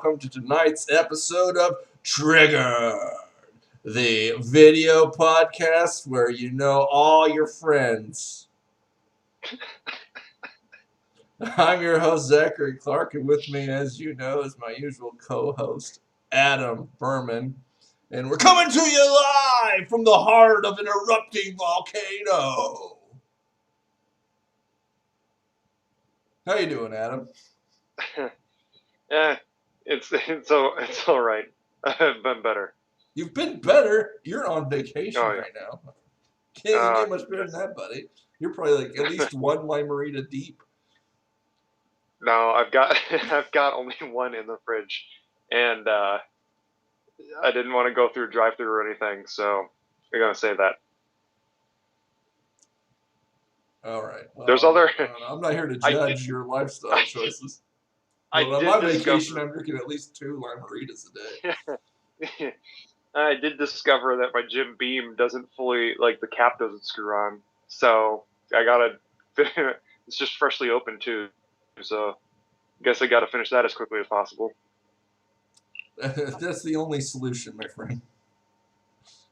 welcome to tonight's episode of Trigger, the video podcast where you know all your friends. I'm your host, Zachary Clark, and with me, as you know, is my usual co-host, Adam Berman. And we're coming to you live from the heart of an erupting volcano. How you doing, Adam? Yeah, it's all right. I've been better. You've been better. You're on vacation right now. Can't get much better than that, buddy. You're probably like at least one Lime-arita deep. No, I've got only one in the fridge, and I didn't want to go through drive-through or anything, so we're gonna save that. All right. Well, There's other. I'm not here to judge your lifestyle choices. Well, on my vacation, I'm drinking at least 2 Lime-aritas a day. I did discover that my Jim Beam doesn't fully, like, the cap doesn't screw on, so I gotta. It's just freshly opened too, so I guess I gotta finish that as quickly as possible. That's the only solution, my friend.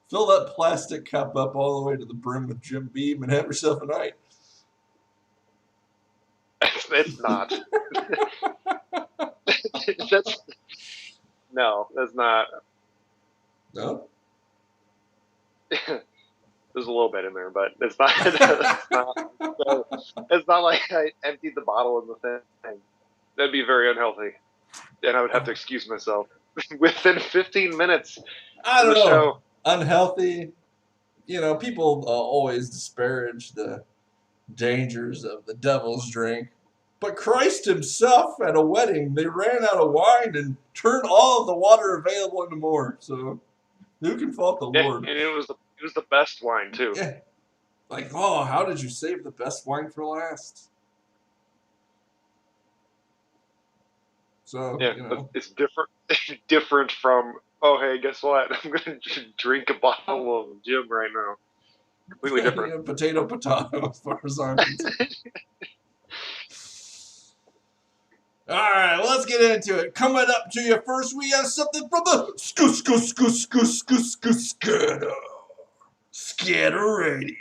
Fill that plastic cup up all the way to the brim with Jim Beam and have yourself a night. It's not. That's not. No? There's a little bit in there, but it's not. It's not like I emptied the bottle in the thing. That'd be very unhealthy, and I would have to excuse myself within 15 minutes. I don't know. Show. Unhealthy. You know, people always disparage the dangers of the devil's drink. But Christ himself at a wedding, they ran out of wine and turned all of the water available into more. So who can fault the Lord? And it was the best wine too. Yeah. Like, oh, how did you save the best wine for last? So yeah, you know. It's different from, oh hey, guess what? I'm gonna drink a bottle of Jim right now. Completely different. Yeah, potato as far as I'm concerned. All right, well, let's get into it. Coming up to you first, we have something from the Scatter Radio.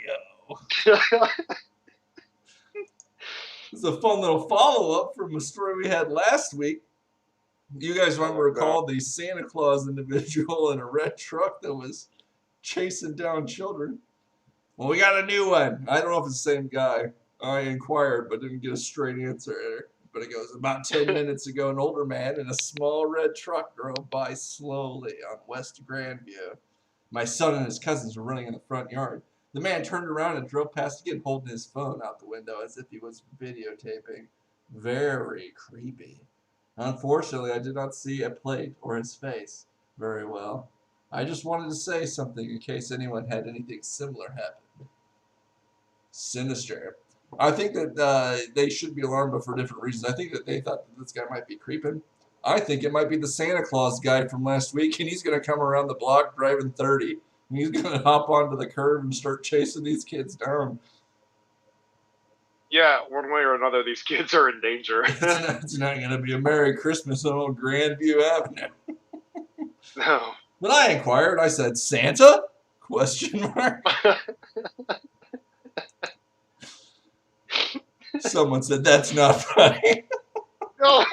It's a fun little follow-up from a story we had last week. You guys recall the Santa Claus individual in a red truck that was chasing down children. Well, we got a new one. I don't know if it's the same guy. I inquired, but didn't get a straight answer. But it goes, about 10 minutes ago, an older man in a small red truck drove by slowly on West Grandview. My son and his cousins were running in the front yard. The man turned around and drove past again, holding his phone out the window as if he was videotaping. Very creepy. Unfortunately, I did not see a plate or his face very well. I just wanted to say something in case anyone had anything similar happen. Sinister. I think that they should be alarmed, but for different reasons. I think that they thought that this guy might be creeping. I think it might be the Santa Claus guy from last week, and he's going to come around the block driving 30, and he's going to hop onto the curb and start chasing these kids down. Yeah, one way or another, these kids are in danger. It's not going to be a Merry Christmas on old Grandview Avenue. No. When I inquired, I said, Santa? Question mark. Someone said, that's not funny. No.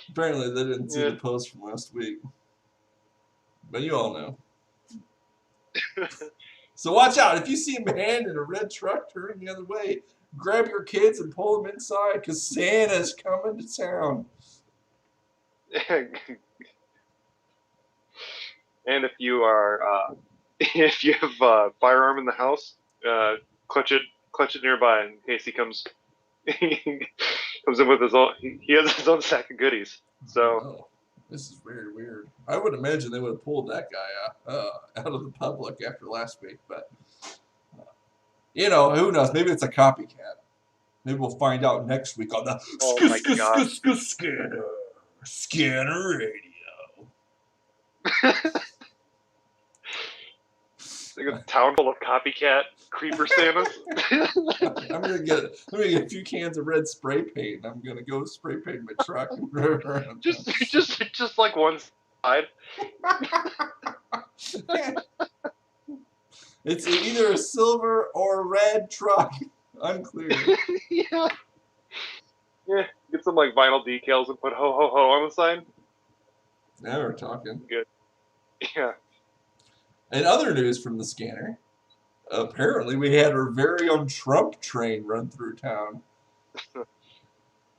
Apparently they didn't see the post from last week. But you all know. So watch out. If you see a man in a red truck turning the other way, grab your kids and pull them inside because Santa's coming to town. And if you are, if you have a firearm in the house, clutch it nearby in case he comes in with his own. He has his own sack of goodies. So. Oh, this is very weird. I would imagine they would have pulled that guy out of the public after last week, but you know, who knows? Maybe it's a copycat. Maybe we'll find out next week on the Scanner Radio. Like a town full of copycat creeper Santas. Let me get a few cans of red spray paint. I'm gonna go spray paint my truck and drive around town. just like one side. It's either a silver or red truck. Unclear. Yeah. Yeah. Get some like vinyl decals and put ho ho ho on the side. Now we're talking. Good. Yeah. And other news from the scanner. Apparently, we had our very own Trump train run through town.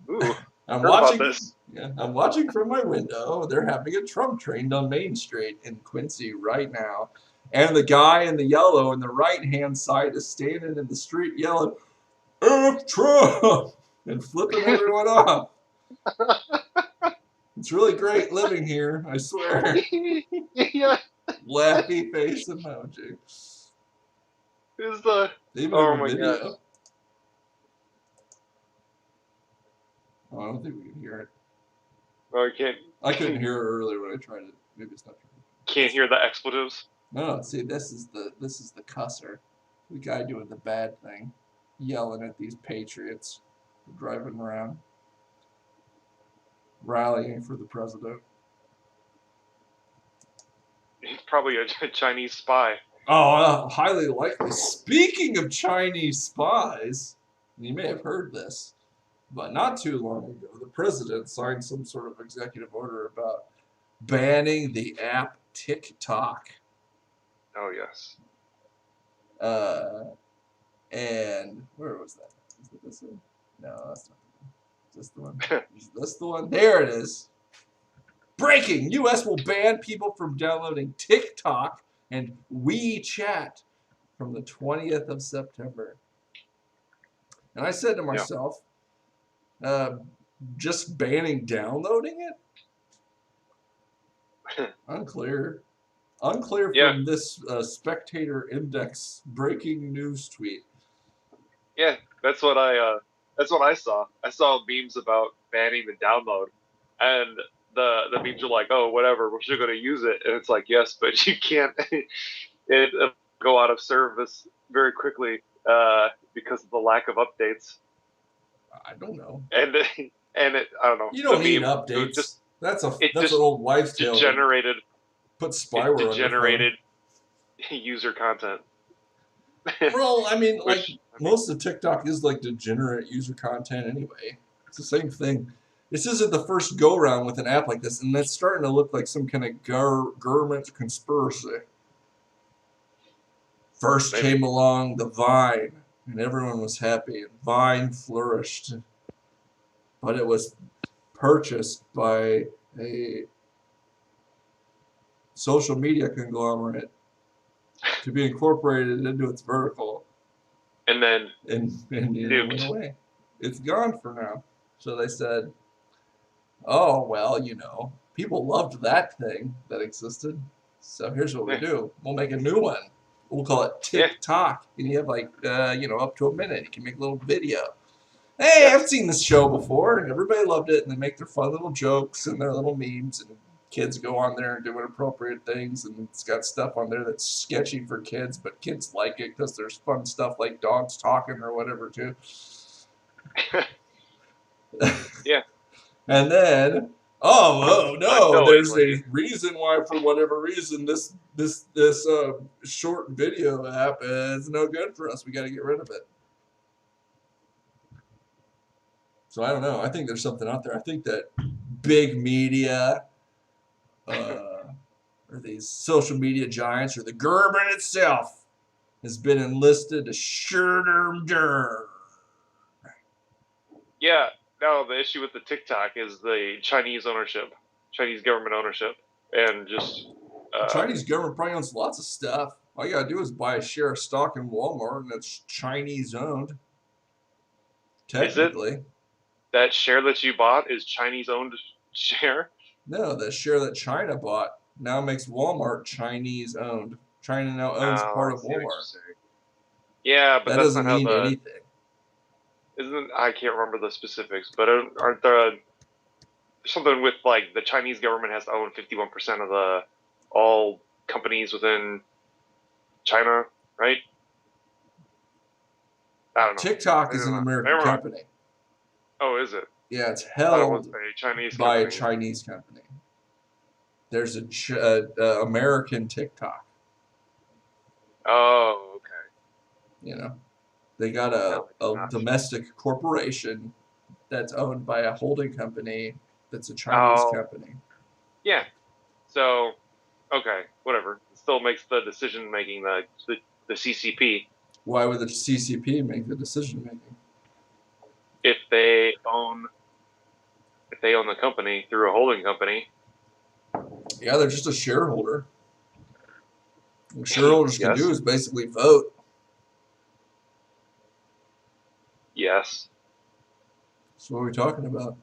Ooh. I'm Heard watching. about this. Yeah, I'm watching from my window. They're having a Trump train on Main Street in Quincy right now, and the guy in the yellow on the right-hand side is standing in the street yelling, "F Trump!" and flipping everyone off. It's really great living here, I swear. Yeah. Laughy face emoji. Is the Even oh in the my video. gosh. Oh, I don't think we can hear it. Oh, you can't. I couldn't hear it earlier when I tried it. Maybe it's not true. Can't hear the expletives. No, see, this is the cusser, the guy doing the bad thing, yelling at these patriots, driving around, rallying for the president. He's probably a Chinese spy. Oh, highly likely. Speaking of Chinese spies, you may have heard this, but not too long ago, the president signed some sort of executive order about banning the app TikTok. Oh yes. And where was that? Is it this one? No, that's not the one. Is this the one? Is this the one? There it is. Breaking! U.S. will ban people from downloading TikTok and WeChat from the 20th of September. And I said to myself, just banning downloading it? Unclear. Unclear from this Spectator Index breaking news tweet. Yeah, that's what I saw. I saw memes about banning the download, and the memes are like, oh, whatever, we're still going to use it, and it's like, yes, but you can't. It'll go out of service very quickly because of the lack of updates. I don't know. And I don't know. You don't need updates. That's an old wives' tale. Degenerated. Put spyware on degenerated user content. Well, I mean, most of TikTok is like degenerate user content anyway. It's the same thing. This isn't the first go-round with an app like this, and it's starting to look like some kind of government conspiracy. First came along the Vine, and everyone was happy, and Vine flourished. But it was purchased by a social media conglomerate to be incorporated into its vertical. And then and it went away. It's gone for now. So they said, oh, well, people loved that thing that existed. So here's what we do. We'll make a new one. We'll call it TikTok. And you have up to a minute. You can make a little video. Hey, I've seen this show before, and everybody loved it, and they make their fun little jokes and their little memes, and kids go on there and do inappropriate things, and it's got stuff on there that's sketchy for kids, but kids like it because there's fun stuff like dogs talking or whatever, too. Yeah. And then, there's a reason why, for whatever reason, this short video app is no good for us. We got to get rid of it. So I don't know. I think there's something out there. I think that big media, or these social media giants, or the government itself, has been enlisted to shoot them down. Yeah. No, the issue with the TikTok is the Chinese government ownership, and just the Chinese government probably owns lots of stuff. All you gotta do is buy a share of stock in Walmart, and it's Chinese owned. Technically. Is it? That share that you bought is Chinese owned share? No, the share that China bought now makes Walmart Chinese owned. China now owns part of Walmart. Yeah, but that that's doesn't not mean how anything. I can't remember the specifics, but aren't there something with like the Chinese government has to own 51% of all companies within China, right? I don't know. TikTok is I don't an know. American Never mind. company. Oh, is it? Yeah, it's I thought it was held a Chinese by a company. Chinese company. There's American TikTok. Oh, okay. You know, they got No, I a did not. domestic corporation that's owned by a holding company that's a Chinese Oh, company. yeah. So, okay, whatever. It still makes the decision making the CCP Why would the CCP make the decision making? if they own the company through a holding company. Yeah, they're just a shareholder. What shareholders can do Yes. is basically vote. Yes. So what are we talking about?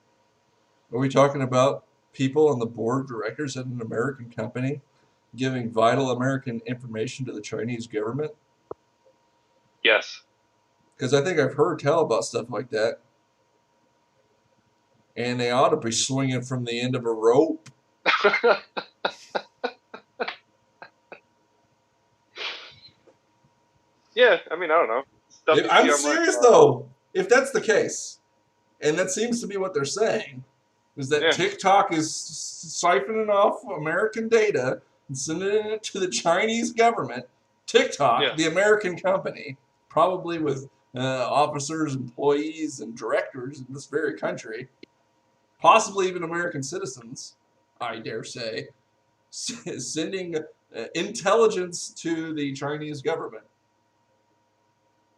Are we talking about people on the board of directors at an American company giving vital American information to the Chinese government? Yes. Because I think I've heard tell about stuff like that. And they ought to be swinging from the end of a rope. Yeah. I mean, I don't know. Stuff you see I'm on like, serious though. If that's the case, and that seems to be what they're saying, is that yeah, TikTok is siphoning off American data and sending it to the Chinese government. TikTok, the yes, American company, probably with officers, employees, and directors in this very country, possibly even American citizens, I dare say, sending intelligence to the Chinese government.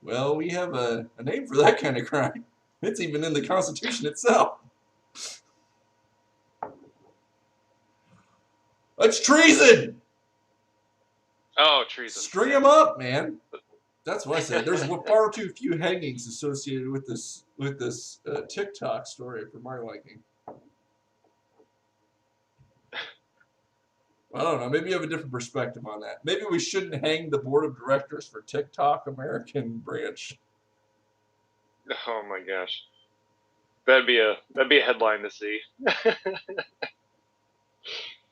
Well, we have a name for that kind of crime. It's even in the Constitution itself. That's treason! oh, treason. String Yes. them up, man. That's what I said. There's far too few hangings associated with this TikTok story for my liking. I don't know. Maybe you have a different perspective on that. Maybe we shouldn't hang the board of directors for TikTok American branch. Oh my gosh, that'd be a headline to see.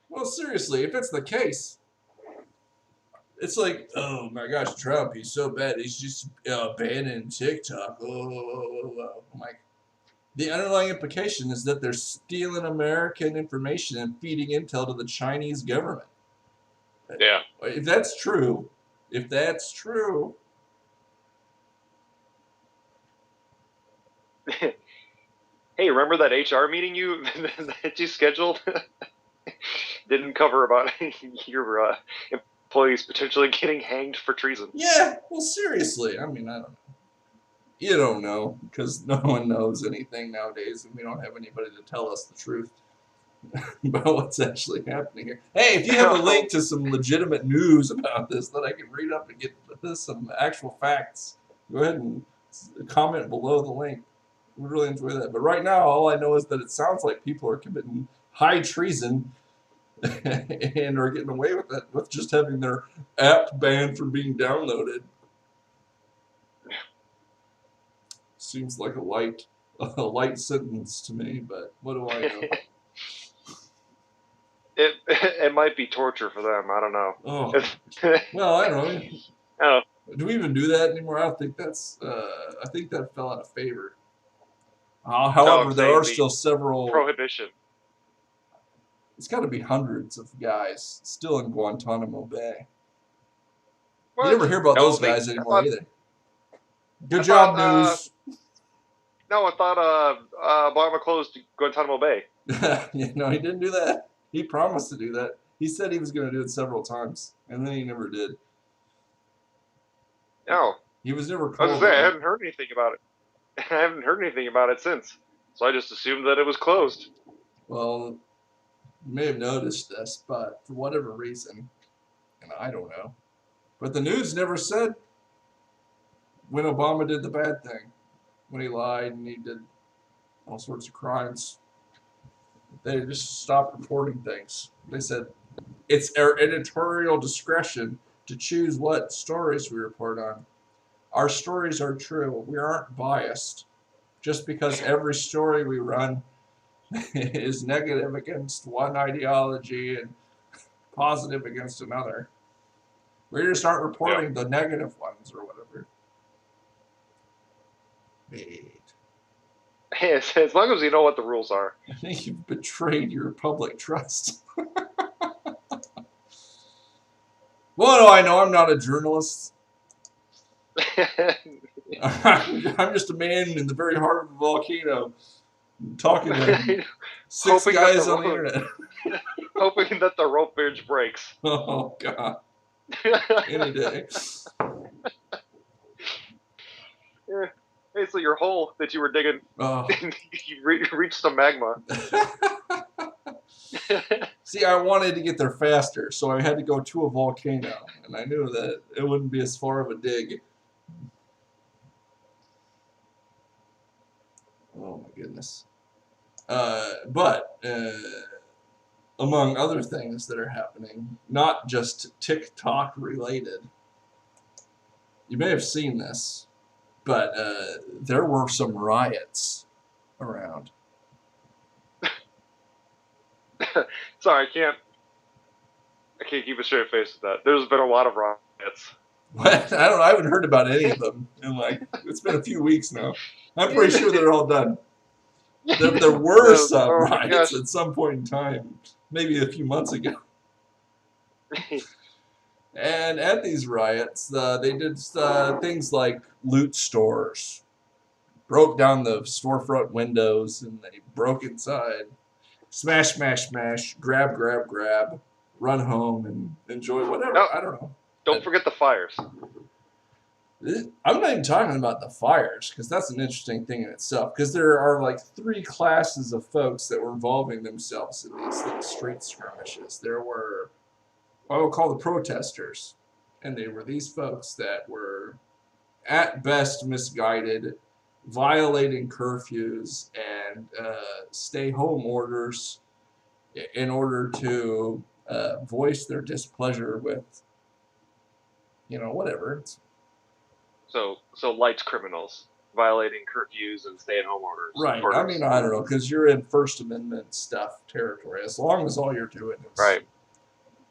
Well, seriously, if it's the case, it's like, oh my gosh, Trump, he's so bad. He's just banning TikTok. Oh. I'm like, the underlying implication is that they're stealing American information and feeding intel to the Chinese government. Yeah. If that's true, Hey, remember that HR meeting that you scheduled? Didn't cover about your employees potentially getting hanged for treason. yeah, well, seriously, I mean, I don't know. You don't know because no one knows anything nowadays, and we don't have anybody to tell us the truth about what's actually happening here. Hey, if you have a link to some legitimate news about this that I can read up and get some actual facts, go ahead and comment below the link. We'd really enjoy that. But right now, all I know is that it sounds like people are committing high treason and are getting away with it with just having their app banned from being downloaded. Seems like a light sentence to me, but what do I know? It might be torture for them. I don't know. Oh, well, I don't know. I don't know. Do we even do that anymore? I don't think that's. I think that fell out of favor. No, However, I'm there are saying the still several. prohibition. It's got to be hundreds of guys still in Guantanamo Bay. What? You never hear about No, those guys anymore either. Good I job, thought, news. No, I thought Obama closed Guantanamo Bay. No, he didn't do that. He promised to do that. He said he was going to do it several times, and then he never did. No. He was never I was called gonna say, I on. haven't heard anything about it. I haven't heard anything about it since. So I just assumed that it was closed. Well, you may have noticed this, but for whatever reason, and I don't know, but the news never said when Obama did the bad thing, when he lied and he did all sorts of crimes. They just stopped reporting things. They said it's our editorial discretion to choose what stories we report on. Our stories are true. We aren't biased. Just because every story we run is negative against one ideology and positive against another. We're going to start reporting the negative ones or whatever. Wait. Hey, as long as you know what the rules are. I think you've betrayed your public trust. Well, no, I know I'm not a journalist. I'm just a man in the very heart of a volcano talking to six guys on the internet. Hoping that the rope bridge breaks. Oh, God. Any day. Yeah. Hey, so your hole that you were digging, you reached some magma. See, I wanted to get there faster, so I had to go to a volcano, and I knew that it wouldn't be as far of a dig. Oh my goodness. But among other things that are happening, not just TikTok related, you may have seen this, but there were some riots around. Sorry, I can't keep a straight face with that. There's been a lot of riots. What? I don't know. I haven't heard about any of them in it's been a few weeks now. I'm pretty sure they're all done. There were some riots at some point in time, maybe a few months ago. And at these riots, they did things like loot stores, broke down the storefront windows, and they broke inside. Smash, smash, smash, grab, grab, grab, run home and enjoy whatever. No, I don't know. Don't forget the fires. I'm not even talking about the fires, because that's an interesting thing in itself. Because there are like 3 classes of folks that were involving themselves in these little street skirmishes. There were what I would call the protesters. And they were these folks that were at best misguided, violating curfews and stay-home orders in order to voice their displeasure with, whatever. So light criminals violating curfews and stay-at-home orders. Right. I mean, I don't know, because you're in First Amendment stuff territory. As long as all you're doing is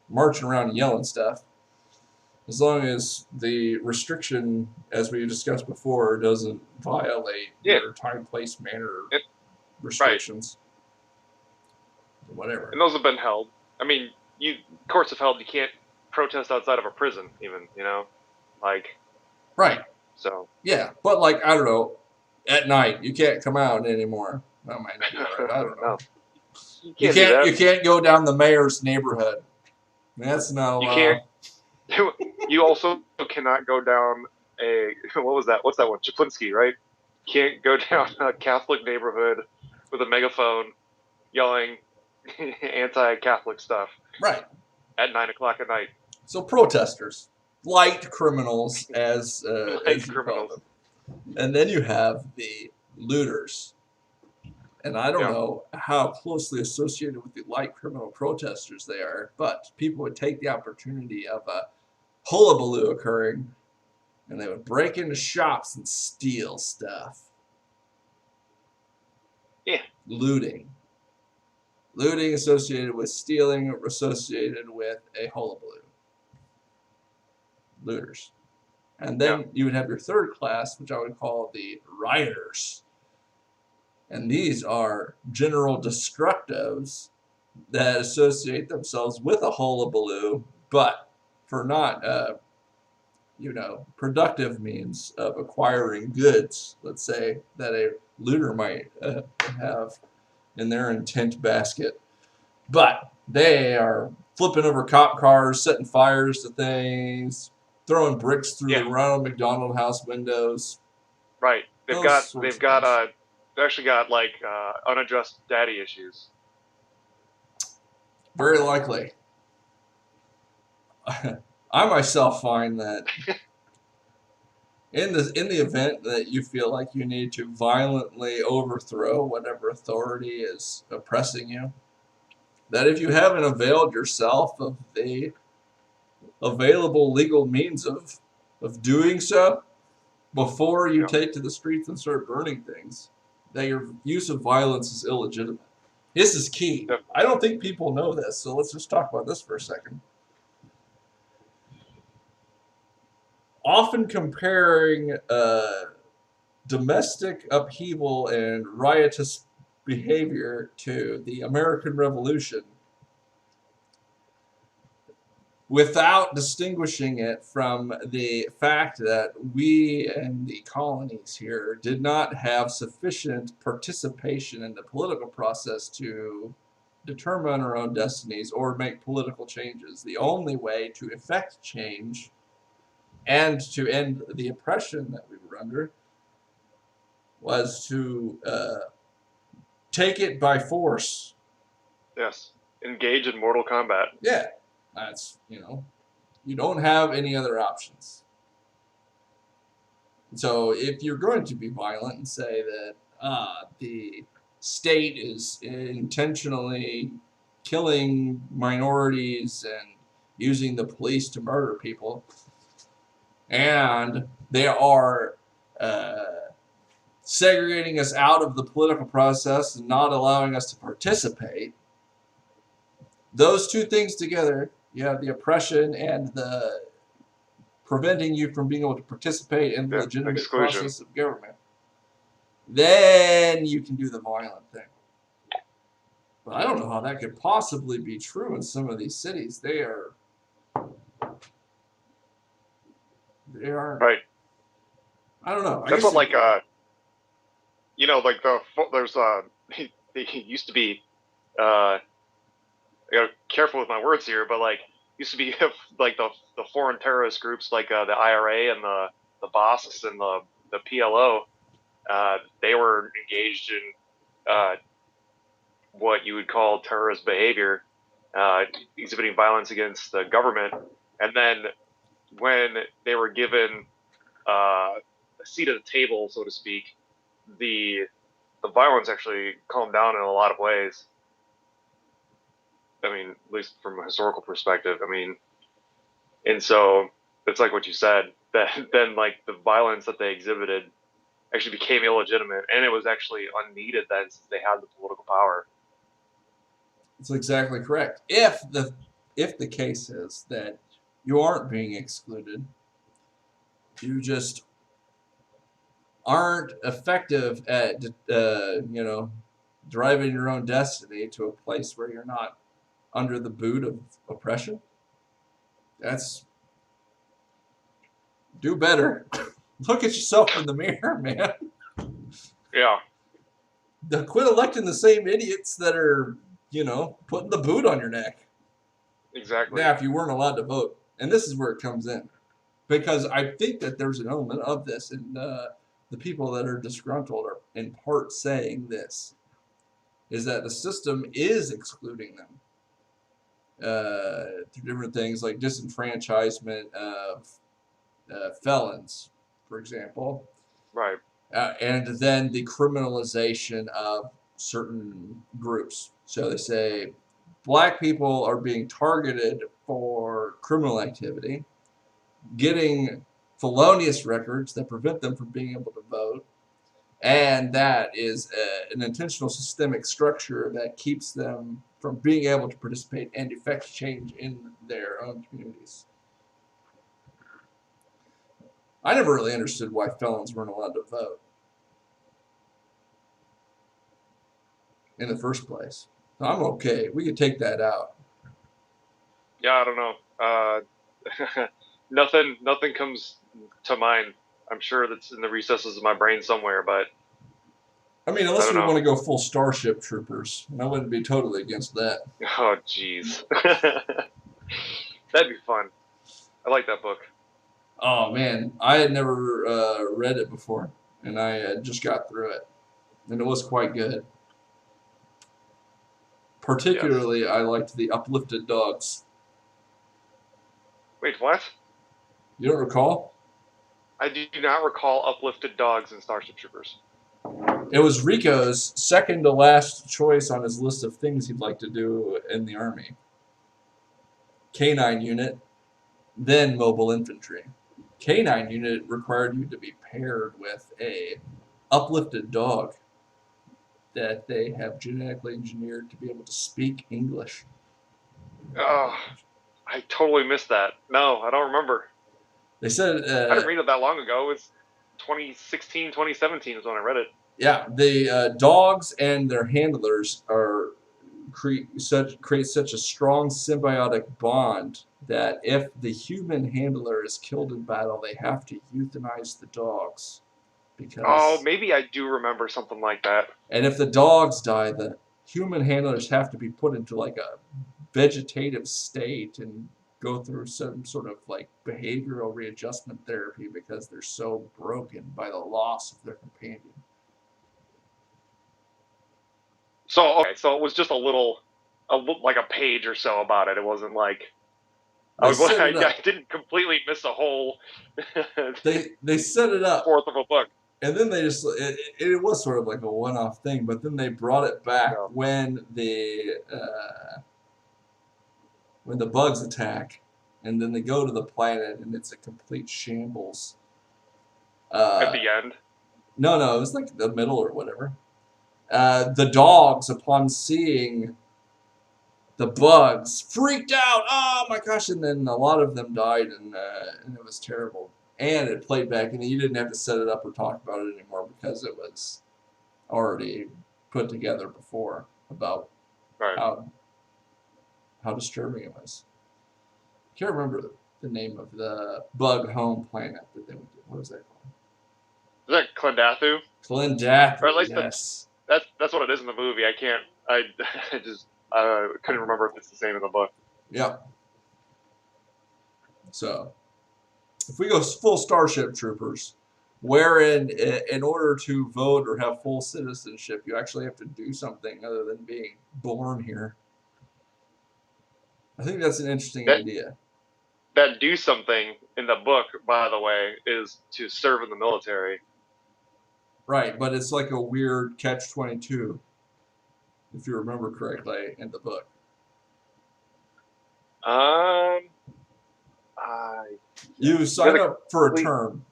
marching around and yelling stuff, as long as the restriction, as we discussed before, doesn't violate your time, place, manner restrictions. Right. Whatever. And those have been held. I mean, courts have held you can't protest outside of a prison, even, Right. So. Yeah, but I don't know, at night you can't come out anymore. That might not be right. I don't know. No. You can't go down the mayor's neighborhood. That's not allowed. You can't. You also cannot go down what was that? What's that one? Chaplinsky, right? Can't go down a Catholic neighborhood with a megaphone yelling anti-Catholic stuff. Right. At 9 o'clock at night. So protesters, light criminals, as you call them. And then you have the looters. And I don't know how closely associated with the light criminal protesters they are, but people would take the opportunity of a hullabaloo occurring, and they would break into shops and steal stuff. Yeah. Looting. Looting associated with stealing, associated with a hullabaloo. Looters. And then you would have your third class, which I would call the rioters. And these are general destructives that associate themselves with a hullabaloo, but for not, productive means of acquiring goods, let's say, that a looter might have in their intent basket. But they are flipping over cop cars, setting fires to things, throwing bricks through the Ronald McDonald House windows. Right. They've actually got unaddressed daddy issues. Very likely. I myself find that in the event that you feel like you need to violently overthrow whatever authority is oppressing you, that if you haven't availed yourself of the available legal means of doing so before you take to the streets and start burning things, that your use of violence is illegitimate. This is key. I don't think people know this, so let's just talk about this for a second. often comparing domestic upheaval and riotous behavior to the American Revolution, without distinguishing it from the fact that we and the colonies here did not have sufficient participation in the political process to determine our own destinies or make political changes. The only way to effect change and to end the oppression that we were under was to take it by force. Yes. Engage in mortal combat. Yeah, that's, you don't have any other options. So if you're going to be violent and say that the state is intentionally killing minorities and using the police to murder people, and they are segregating us out of the political process and not allowing us to participate, those two things together, you have the oppression and the preventing you from being able to participate in the legitimate exclusion. process of government, then you can do the violent thing. But I don't know how that could possibly be true in some of these cities. They are right. I don't know. That's what like there's they used to be I gotta be careful with my words here, but like used to be like the foreign terrorist groups like the IRA and the BOSS and the PLO. They were engaged in what you would call terrorist behavior, exhibiting violence against the government, and then when they were given a seat at the table, so to speak, the violence actually calmed down in a lot of ways. I mean, at least from a historical perspective. I mean, and so it's like what you said, that then like the violence that they exhibited actually became illegitimate, and it was actually unneeded then since they had the political power. That's exactly correct. If the case is that you aren't being excluded, you just aren't effective at driving your own destiny to a place where you're not under the boot of oppression. That's do better. Look at yourself in the mirror, man. Yeah. Quit electing the same idiots that are, putting the boot on your neck. Exactly. Now, if you weren't allowed to vote, and this is where it comes in, because I think that there's an element of this, and the people that are disgruntled are in part saying this, is that the system is excluding them through different things like disenfranchisement of felons, for example. Right. And then the criminalization of certain groups. So they say black people are being targeted for criminal activity, getting felonious records that prevent them from being able to vote. And that is an intentional systemic structure that keeps them from being able to participate and effect change in their own communities. I never really understood why felons weren't allowed to vote in the first place. So I'm okay. We could take that out. Yeah, I don't know. Nothing comes to mind. I'm sure that's in the recesses of my brain somewhere, but I mean, unless we want to go full Starship Troopers, and I wouldn't be totally against that. Oh, jeez. That'd be fun. I like that book. Oh, man. I had never read it before, and I just got through it, and it was quite good. Particularly, yes. I liked the uplifted dogs. Wait, what? You don't recall? I do not recall uplifted dogs in Starship Troopers. It was Rico's second to last choice on his list of things he'd like to do in the Army. Canine unit, then mobile infantry. Canine unit required you to be paired with a uplifted dog that they have genetically engineered to be able to speak English. Oh, I totally missed that. No, I don't remember. They said, I didn't read it that long ago. It was 2016, 2017 is when I read it. yeah, the dogs and their handlers create such a strong symbiotic bond that if the human handler is killed in battle, they have to euthanize the dogs Oh, because, maybe I do remember something like that. and if the dogs die, the human handlers have to be put into like a vegetative state and go through some sort of like behavioral readjustment therapy because they're so broken by the loss of their companion. So okay, so it was just like a page or so about it. It wasn't like They set it I up. didn't completely miss a whole They set it up, fourth of a book. and then they just it was sort of like a one-off thing, but then they brought it back Yeah. when the bugs attack, and then they go to the planet and it's a complete shambles. At the end. No, it was like the middle or whatever. The dogs, upon seeing the bugs, freaked out. Oh my gosh! And then a lot of them died, and it was terrible. And it played back, and you didn't have to set it up or talk about it anymore because it was already put together before about Right. how disturbing it was. I can't remember the name of the bug home planet that they went to. What was that called? Is that Clendathu? Clendathu, Or at least yes. that's what it is in the movie. I can't. I just couldn't remember if it's the same in the book. Yep. So, if we go full Starship Troopers, wherein in order to vote or have full citizenship, you actually have to do something other than being born here. I think that's an interesting idea. That do something in the book, by the way, is to serve in the military. Right, but it's like a weird catch-22, if you remember correctly, in the book. You sign up for a term.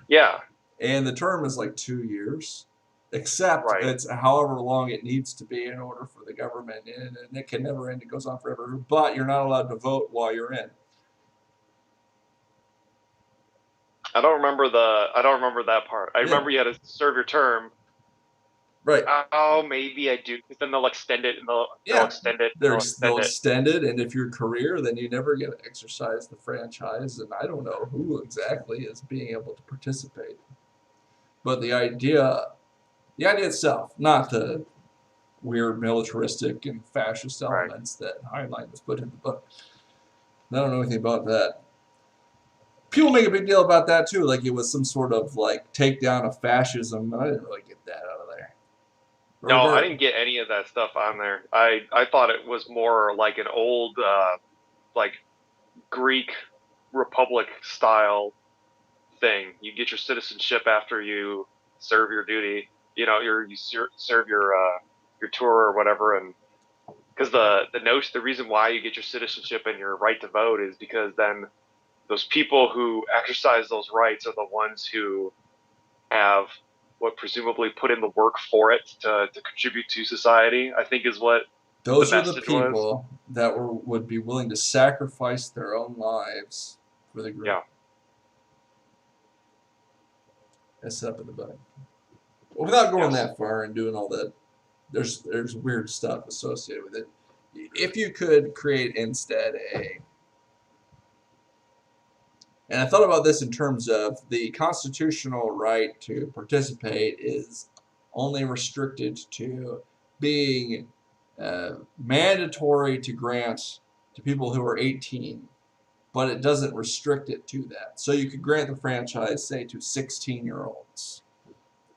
Yeah. And the term is like 2 years, except Right. it's however long it needs to be in order for the government, and it can never end. It goes on forever, but you're not allowed to vote while you're in. I don't remember that part. I remember you had to serve your term. Right. Oh, maybe I do. Because then they'll extend it, and they'll extend it. They'll extend it, and if you're career, then you never get to exercise the franchise, and I don't know who exactly is being able to participate. But the idea itself, not the weird militaristic and fascist elements that Heinlein was put in the book. I don't know anything about that. People make a big deal about that too, like it was some sort of like takedown of fascism. I didn't really get that out of there. No, I didn't get any of that stuff on there. I thought it was more like an old like Greek Republic style thing. You get your citizenship after you serve your duty. You know, you serve your tour or whatever, and because the reason why you get your citizenship and your right to vote is because then those people who exercise those rights are the ones who have what presumably put in the work for it to contribute to society. I think is what those are the people that would be willing to sacrifice their own lives for the group. Yeah. That's set up in the book. Well, without going that far and doing all that, there's weird stuff associated with it. If you could create instead and I thought about this in terms of the constitutional right to participate is only restricted to being mandatory to grant to people who are 18, but it doesn't restrict it to that. So you could grant the franchise, say, to 16-year-olds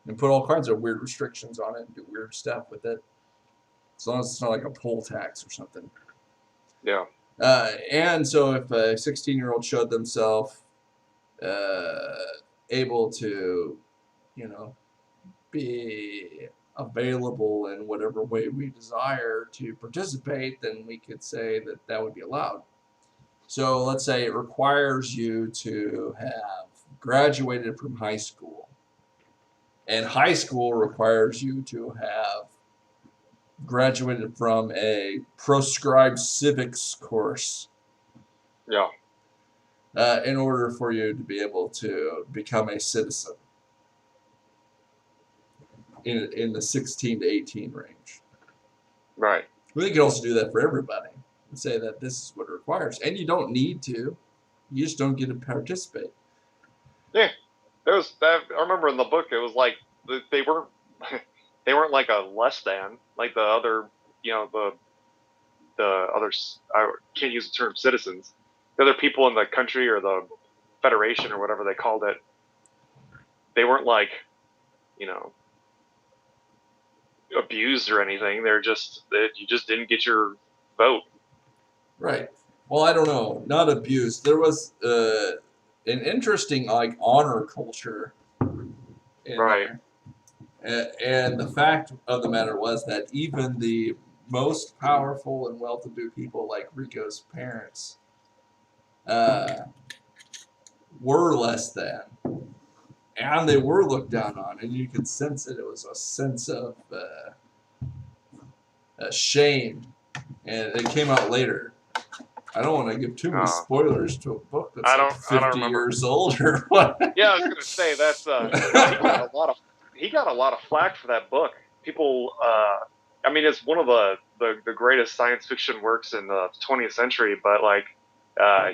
and put all kinds of weird restrictions on it and do weird stuff with it, as long as it's not like a poll tax or something. Yeah. And so if a 16-year-old showed themselves able to, be available in whatever way we desire to participate, then we could say that would be allowed. So let's say it requires you to have graduated from high school. And high school requires you to have graduated from a proscribed civics course. Yeah. in order for you to be able to become a citizen in the 16 to 18 range. Right. We can also do that for everybody and say that this is what it requires. And you don't need to. You just don't get to participate. Yeah. There was that. I remember in the book it was like they weren't they weren't like a less than like the other the others. I can't use the term citizens. The other people in the country or the federation or whatever they called it. They weren't like you know abused or anything. They're just that you just didn't get your vote. Right. Well, I don't know. Not abused. There was an interesting like honor culture in Right. there. And the fact of the matter was that even the most powerful and well-to-do people, like Rico's parents, were less than, and they were looked down on, and you could sense it. It was a sense of shame, and it came out later. I don't want to give too many spoilers to a book that's I like don't 50 remember. years old or what. Yeah, I was gonna say that's he got a lot of flack for that book. People, I mean, it's one of the greatest science fiction works in the 20th century, but like,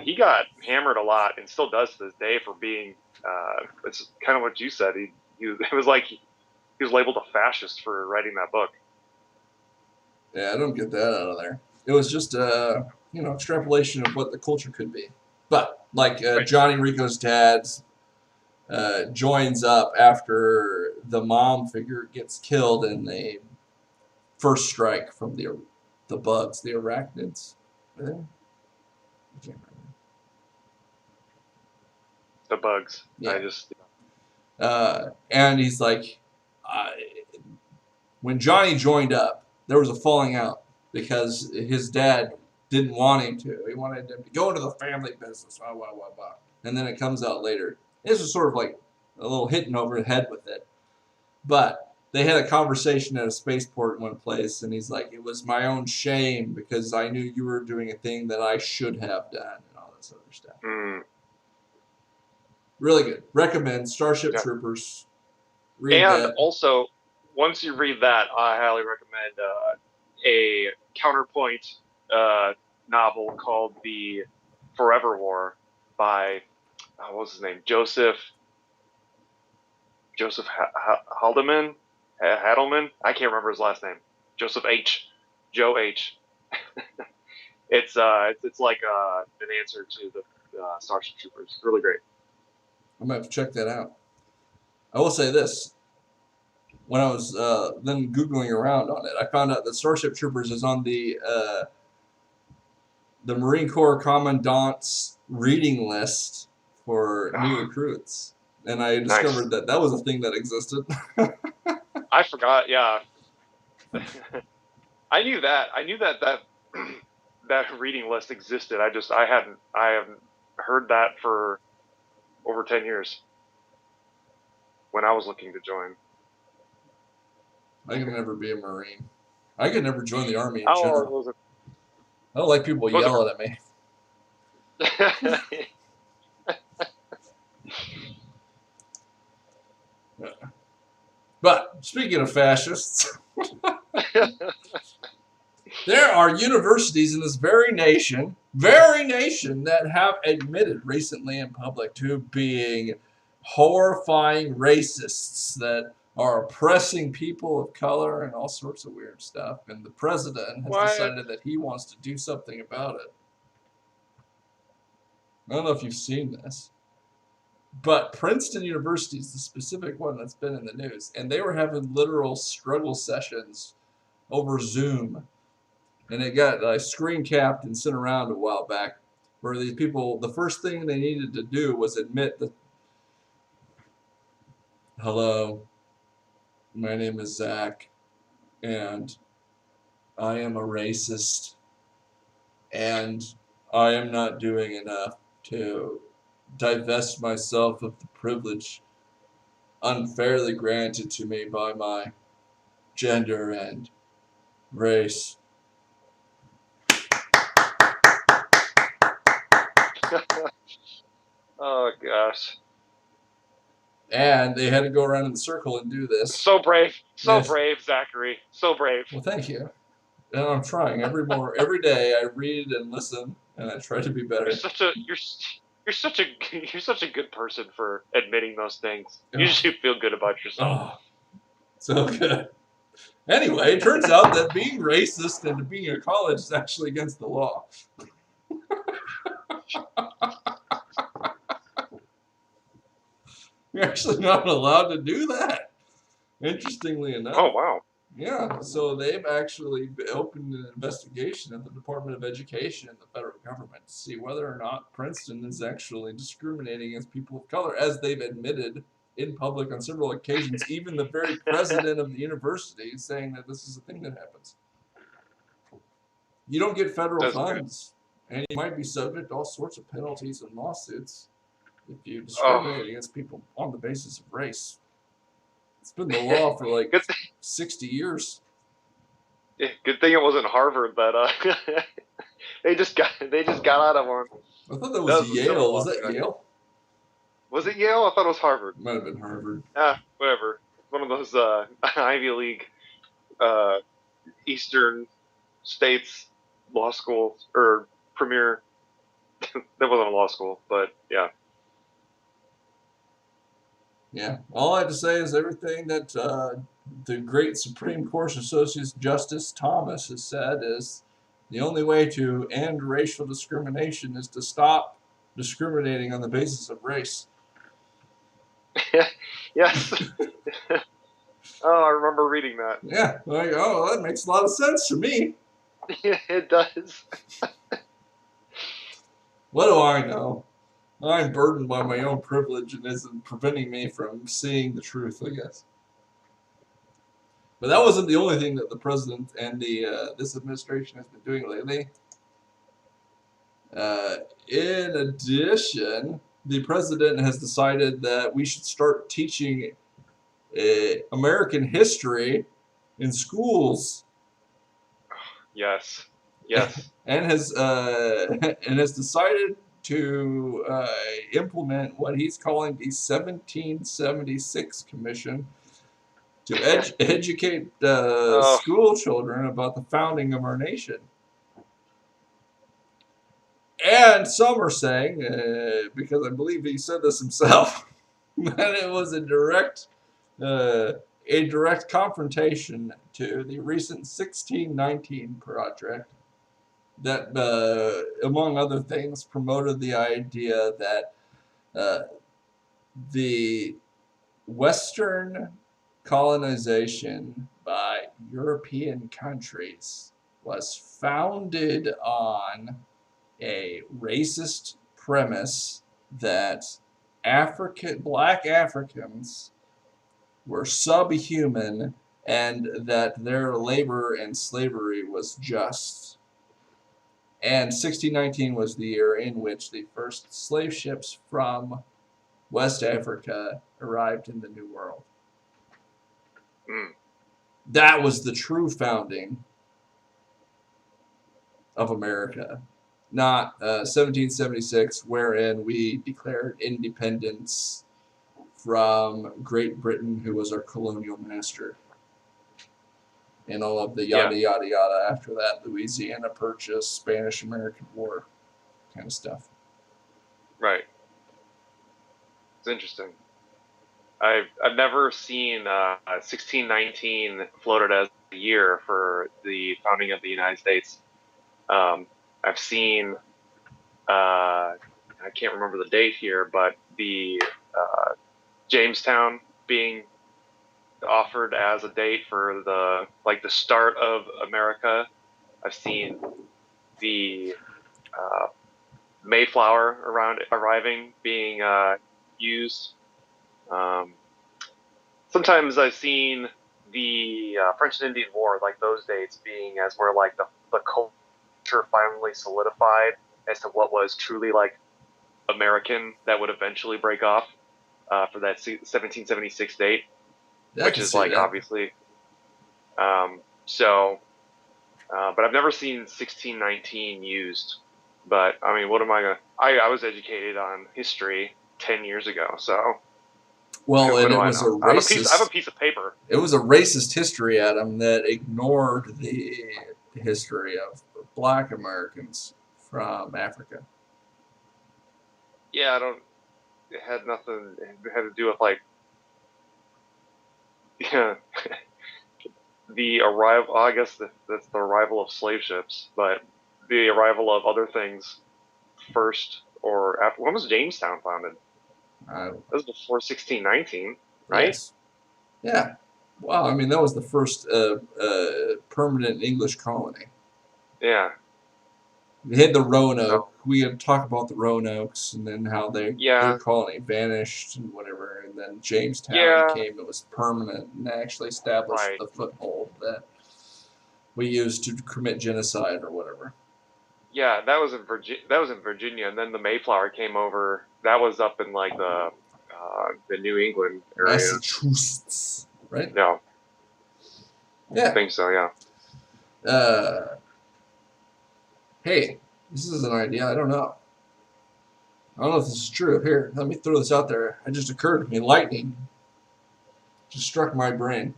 he got hammered a lot and still does to this day for being. It's kind of what you said. It was like he was labeled a fascist for writing that book. Yeah, I don't get that out of there. It was just extrapolation of what the culture could be. But like Right. Johnny Rico's dad joins up after the mom figure gets killed in the first strike from the bugs, the arachnids. I think. I can't remember. The bugs. Yeah. I just. And he's like, when Johnny joined up, there was a falling out because his dad didn't want him to. He wanted him to go into the family business, blah, blah, blah, blah. And then it comes out later. This was sort of like a little hitting over the head with it. But they had a conversation at a spaceport in one place, and he's like, it was my own shame because I knew you were doing a thing that I should have done and all this other stuff. Really good. Recommend Starship Troopers. Read and that. also, once you read that, I highly recommend a counterpoint novel called The Forever War by what was his name? Joseph Haldeman. Hadelman. I can't remember his last name. Joseph H. Joe H. It's like an answer to the Starship Troopers. Really great. I'm gonna have to check that out. I will say this: when I was then googling around on it, I found out that Starship Troopers is on the Marine Corps Commandant's reading list for new recruits, and I discovered that was a thing that existed. I forgot. Yeah, I knew that. I knew that that reading list existed. I haven't heard that for over 10 years when I was looking to join. I could never be a Marine. I could never join the Army in general. Was it? I don't like people yelling at me. But speaking of fascists, there are universities in this very nation that have admitted recently in public to being horrifying racists that are oppressing people of color and all sorts of weird stuff. And the president has decided that he wants to do something about it. I don't know if you've seen this, but Princeton University is the specific one that's been in the news, and they were having literal struggle sessions over Zoom, and it got screen capped and sent around a while back, where these people, the first thing they needed to do was admit that, hello, my name is Zach, and I am a racist, and I am not doing enough to divest myself of the privilege unfairly granted to me by my gender and race. Oh gosh. And they had to go around in the circle and do this. So brave. So Yes. brave, Zachary. So brave. Well, thank you. And I'm trying every day. I read and listen, and I try to be better. You're such a good person for admitting those things. You Oh. should feel good about yourself. Oh, so good. Anyway, it turns out that being racist and being a college is actually against the law. You're actually not allowed to do that. Interestingly enough. Oh wow. Yeah, so they've actually opened an investigation at the Department of Education and the federal government to see whether or not Princeton is actually discriminating against people of color, as they've admitted in public on several occasions. Even the very president of the university is saying that this is a thing that happens. You don't get federal That's funds, and you might be subject to all sorts of penalties and lawsuits if you Oh, discriminate against people on the basis of race. It's been the law for like good, 60 years. good thing it wasn't Harvard that they just got out of one. I thought that was Yale. Was that Yale? Was it Yale? I thought it was Harvard. Might have been Harvard. Whatever. One of those Ivy League Eastern States law schools or premier. That wasn't a law school, but yeah. Yeah. All I have to say is everything that the great Supreme Court Associate Justice Thomas has said is the only way to end racial discrimination is to stop discriminating on the basis of race. Yes. Oh, I remember reading that. Yeah. Like, oh, that makes a lot of sense to me. It does. What do I know? I'm burdened by my own privilege and isn't preventing me from seeing the truth, I guess. But that wasn't the only thing that the president and this administration has been doing lately. In addition, the president has decided that we should start teaching American history in schools. Yes. And has decided to implement what he's calling the 1776 Commission to educate school children about the founding of our nation. And some are saying, because I believe he said this himself, that it was a direct confrontation to the recent 1619 project that, among other things, promoted the idea that the Western colonization by European countries was founded on a racist premise that black Africans were subhuman and that their labor and slavery was just. And 1619 was the year in which the first slave ships from West Africa arrived in the New World. That was the true founding of America, not 1776, wherein we declared independence from Great Britain, who was our colonial master. And all of the yada, yada, yada after that, Louisiana Purchase, Spanish-American War kind of stuff. Right. It's interesting. I've never seen 1619 floated as a year for the founding of the United States. I've seen, I can't remember the date here, but the Jamestown being offered as a date for the start of America. I've seen the Mayflower arriving being used. Sometimes I've seen the French and Indian War, like those dates being as where like the culture finally solidified as to what was truly like American that would eventually break off for that 1776 date, which is like obviously. But I've never seen 1619 used But I mean, what am I gonna? I was educated on history 10 years ago, so Well, what and do it I was a know? I have a racist. piece of paper. It was a racist history, Adam, that ignored the history of Black Americans from Africa. Yeah, I don't. It had nothing. It had to do with like yeah, the arrival. I guess that's the arrival of slave ships, but the arrival of other things first or after. When was Jamestown founded? Uh, That was before 1619, right? yes. Yeah. Well, I mean, that was the first permanent English colony. Yeah. We had the So Roanoke. We had talked about the Roanokes and then how their yeah, colony vanished and whatever. And then Jamestown yeah, came. It was permanent and actually established right. the foothold that we used to commit genocide or whatever. Yeah, that was in Virginia. That was in Virginia, and then the Mayflower came over. That was up in like the New England area. Massachusetts, right? No, I Yeah. think so. Yeah. Uh, hey, this is an idea. I don't know. I don't know if this is true. Here, let me throw this out there. It just occurred to me. Lightning just struck my brain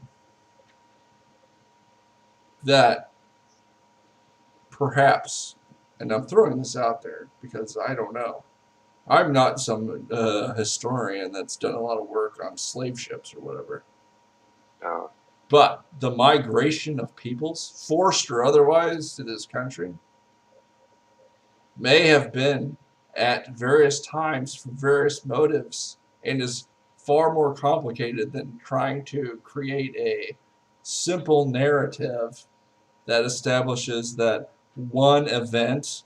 that perhaps, and I'm throwing this out there because I don't know. I'm not some historian that's done a lot of work on slave ships or whatever. Uh, But the migration of peoples, forced or otherwise, to this country may have been at various times for various motives and is far more complicated than trying to create a simple narrative that establishes that one event,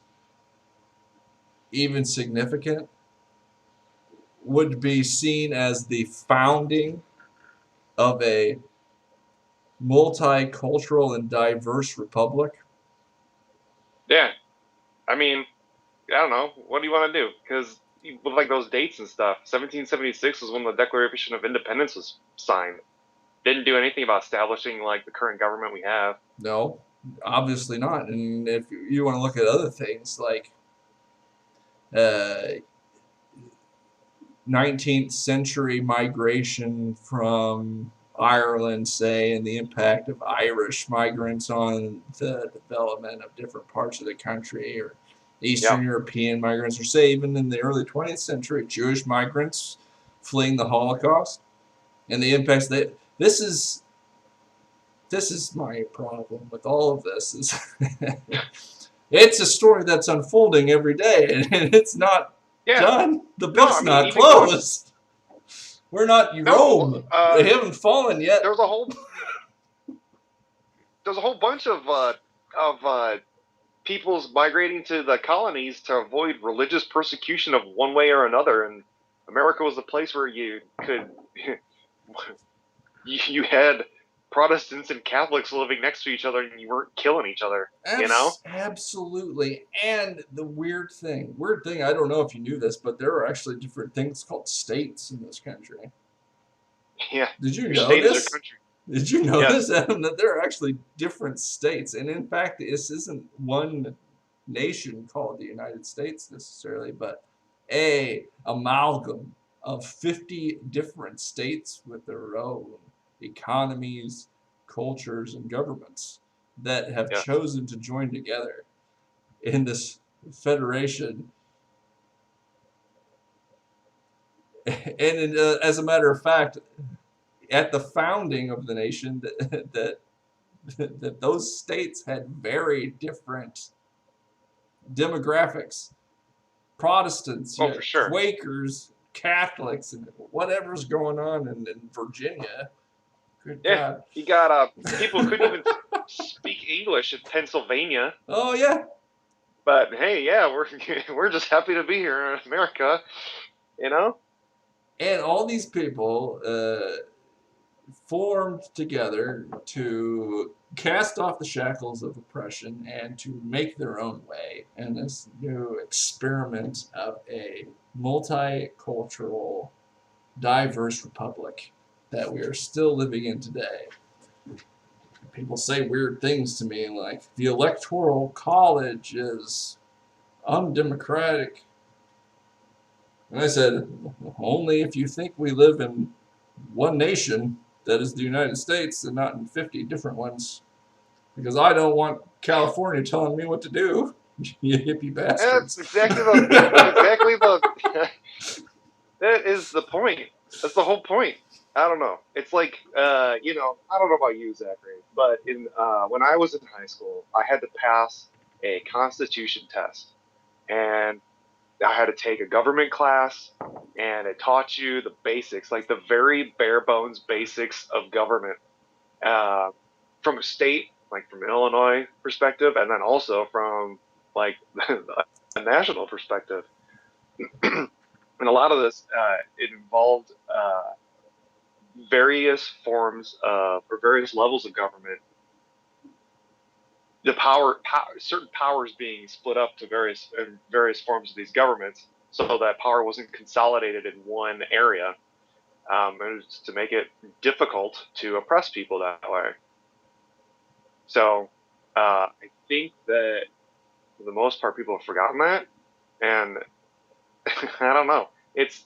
even significant, would be seen as the founding of a multicultural and diverse republic. yeah. I mean, I don't know. What do you want to do? Because with like those dates and stuff, 1776 was when the Declaration of Independence was signed. Didn't do anything about establishing like the current government we have. No, obviously not. And if you want to look at other things like uh, 19th century migration from Ireland, say, and the impact of Irish migrants on the development of different parts of the country, or Yeah. Eastern European migrants, or say even in the early 20th century, Jewish migrants fleeing the Holocaust, and the impacts that this is my problem with all of this is it's a story that's unfolding every day, and it's not Yeah. done. The No, book's I mean not even going. closed. We're not No, Rome. They haven't fallen yet. there was a whole bunch of peoples migrating to the colonies to avoid religious persecution of one way or another, and America was the place where you could you had Protestants and Catholics living next to each other, and you weren't killing each other. You know? Absolutely. And the weird thing, I don't know if you knew this, but there are actually different things called states in this country. Yeah. Did you Your know state is your this? country. Did you know Yes. this, Adam, that there are actually different states? And in fact, this isn't one nation called the United States necessarily, but a amalgam of 50 different states with their own economies, cultures, and governments that have Yes. chosen to join together in this federation. And as a matter of fact, at the founding of the nation, that those states had very different demographics. Protestants, you Oh, for had sure. Quakers, Catholics, and whatever's going on in Virginia. Good Yeah. God. You got people who couldn't even speak English in Pennsylvania. Oh, yeah. But hey, yeah, we're just happy to be here in America, you know? And all these people formed together to cast off the shackles of oppression and to make their own way in this new experiment of a multicultural, diverse republic that we are still living in today. People say weird things to me like the Electoral College is undemocratic. And I said, only if you think we live in one nation, that is the United States, and not in 50 different ones. Because I don't want California telling me what to do, you hippie bastards. That's exactly the that is the point. That's the whole point. I don't know. It's like I don't know about you, Zachary, but in when I was in high school, I had to pass a constitution test, and I had to take a government class, and it taught you the basics, like the very bare bones basics of government, uh, from a state, like from an Illinois perspective, and then also from like a national perspective. And a lot of this, it involved various forms of or various levels of government. The certain powers being split up to various forms of these governments, so that power wasn't consolidated in one area. It was to make it difficult to oppress people that way. So I think that for the most part, people have forgotten that, and I don't know. It's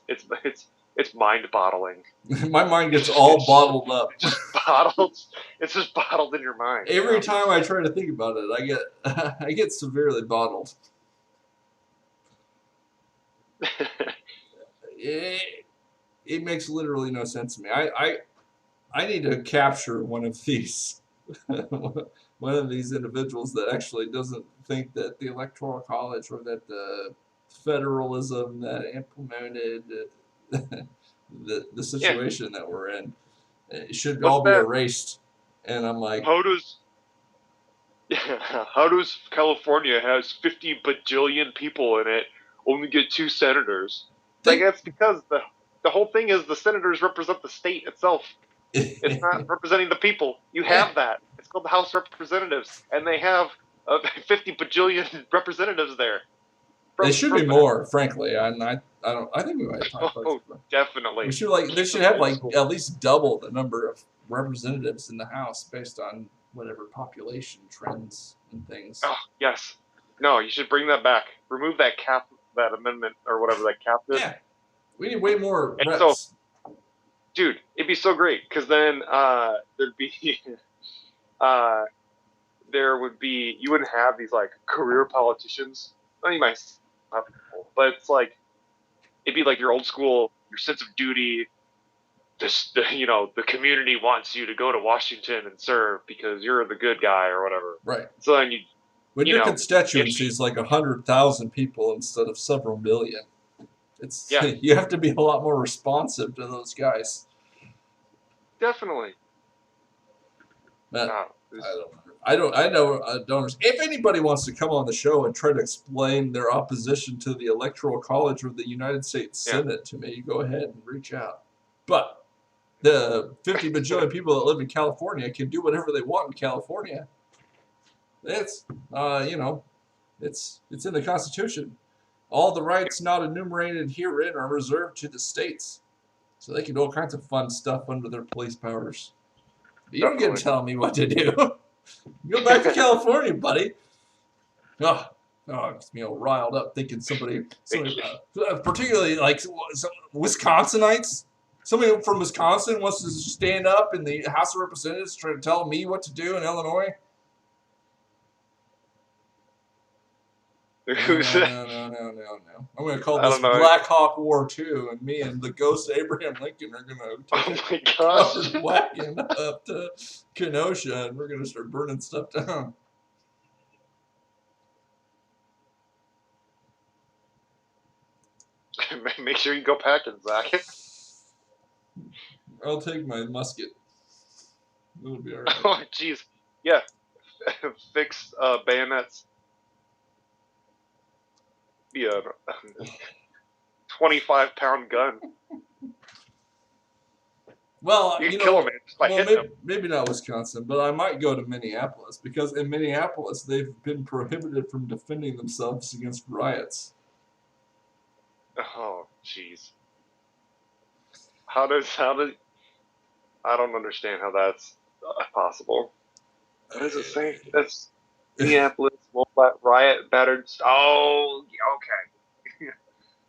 mind-boggling. My mind gets all bottled up. It's just bottled. It's just bottled in your mind. Every time I try to think about it, I get severely bottled. It makes literally no sense to me. I need to capture one of these individuals that actually doesn't think that the Electoral College or that the federalism that implemented the situation that we're in, it should all be erased. And I'm like, how does California has 50 bajillion people in it only get 2 senators? Like, that's because the whole thing is the senators represent the state itself. It's not representing the people. You have that. It's called the House of Representatives, and they have 50 bajillion representatives there. They should be more, frankly. I think we might talk about it. Definitely. We should they should have at least double the number of representatives in the House based on whatever population trends and things. Oh, yes. No, you should bring that back. Remove that that amendment or whatever that cap is. Yeah. We need way more reps. So, dude, it'd be so great because then there'd be you wouldn't have these like career politicians. I mean, you might have people, but it's like it'd be like your old school, your sense of duty. The community wants you to go to Washington and serve because you're the good guy or whatever. Right. So then when your constituency is like 100,000 people instead of several million, you have to be a lot more responsive to those guys. Definitely. I don't understand. If anybody wants to come on the show and try to explain their opposition to the Electoral College or the United States Senate to me, go ahead and reach out. But the 50 bajillion people that live in California can do whatever they want in California. It's it's in the Constitution. All the rights not enumerated herein are reserved to the states, so they can do all kinds of fun stuff under their police powers. You don't get to tell me what to do. Go back to California, buddy. Oh, it gets me all riled up thinking somebody particularly like some Wisconsinites. Somebody from Wisconsin wants to stand up in the House of Representatives trying to tell me what to do in Illinois. No. I'm going to call this Black Hawk War 2, and me and the ghost Abraham Lincoln are going to take whacking up to Kenosha, and we're going to start burning stuff down. Make sure you go packing, Zach. I'll take my musket. It'll be all right. Oh, jeez. Yeah. Fix bayonets. Be a 25-pound gun. Well, you can kill him just by hitting him. Maybe not Wisconsin, but I might go to Minneapolis because in Minneapolis they've been prohibited from defending themselves against riots. Oh, jeez. How does I don't understand how that's possible. What does it say? Minneapolis won't let riot battered. Oh, okay.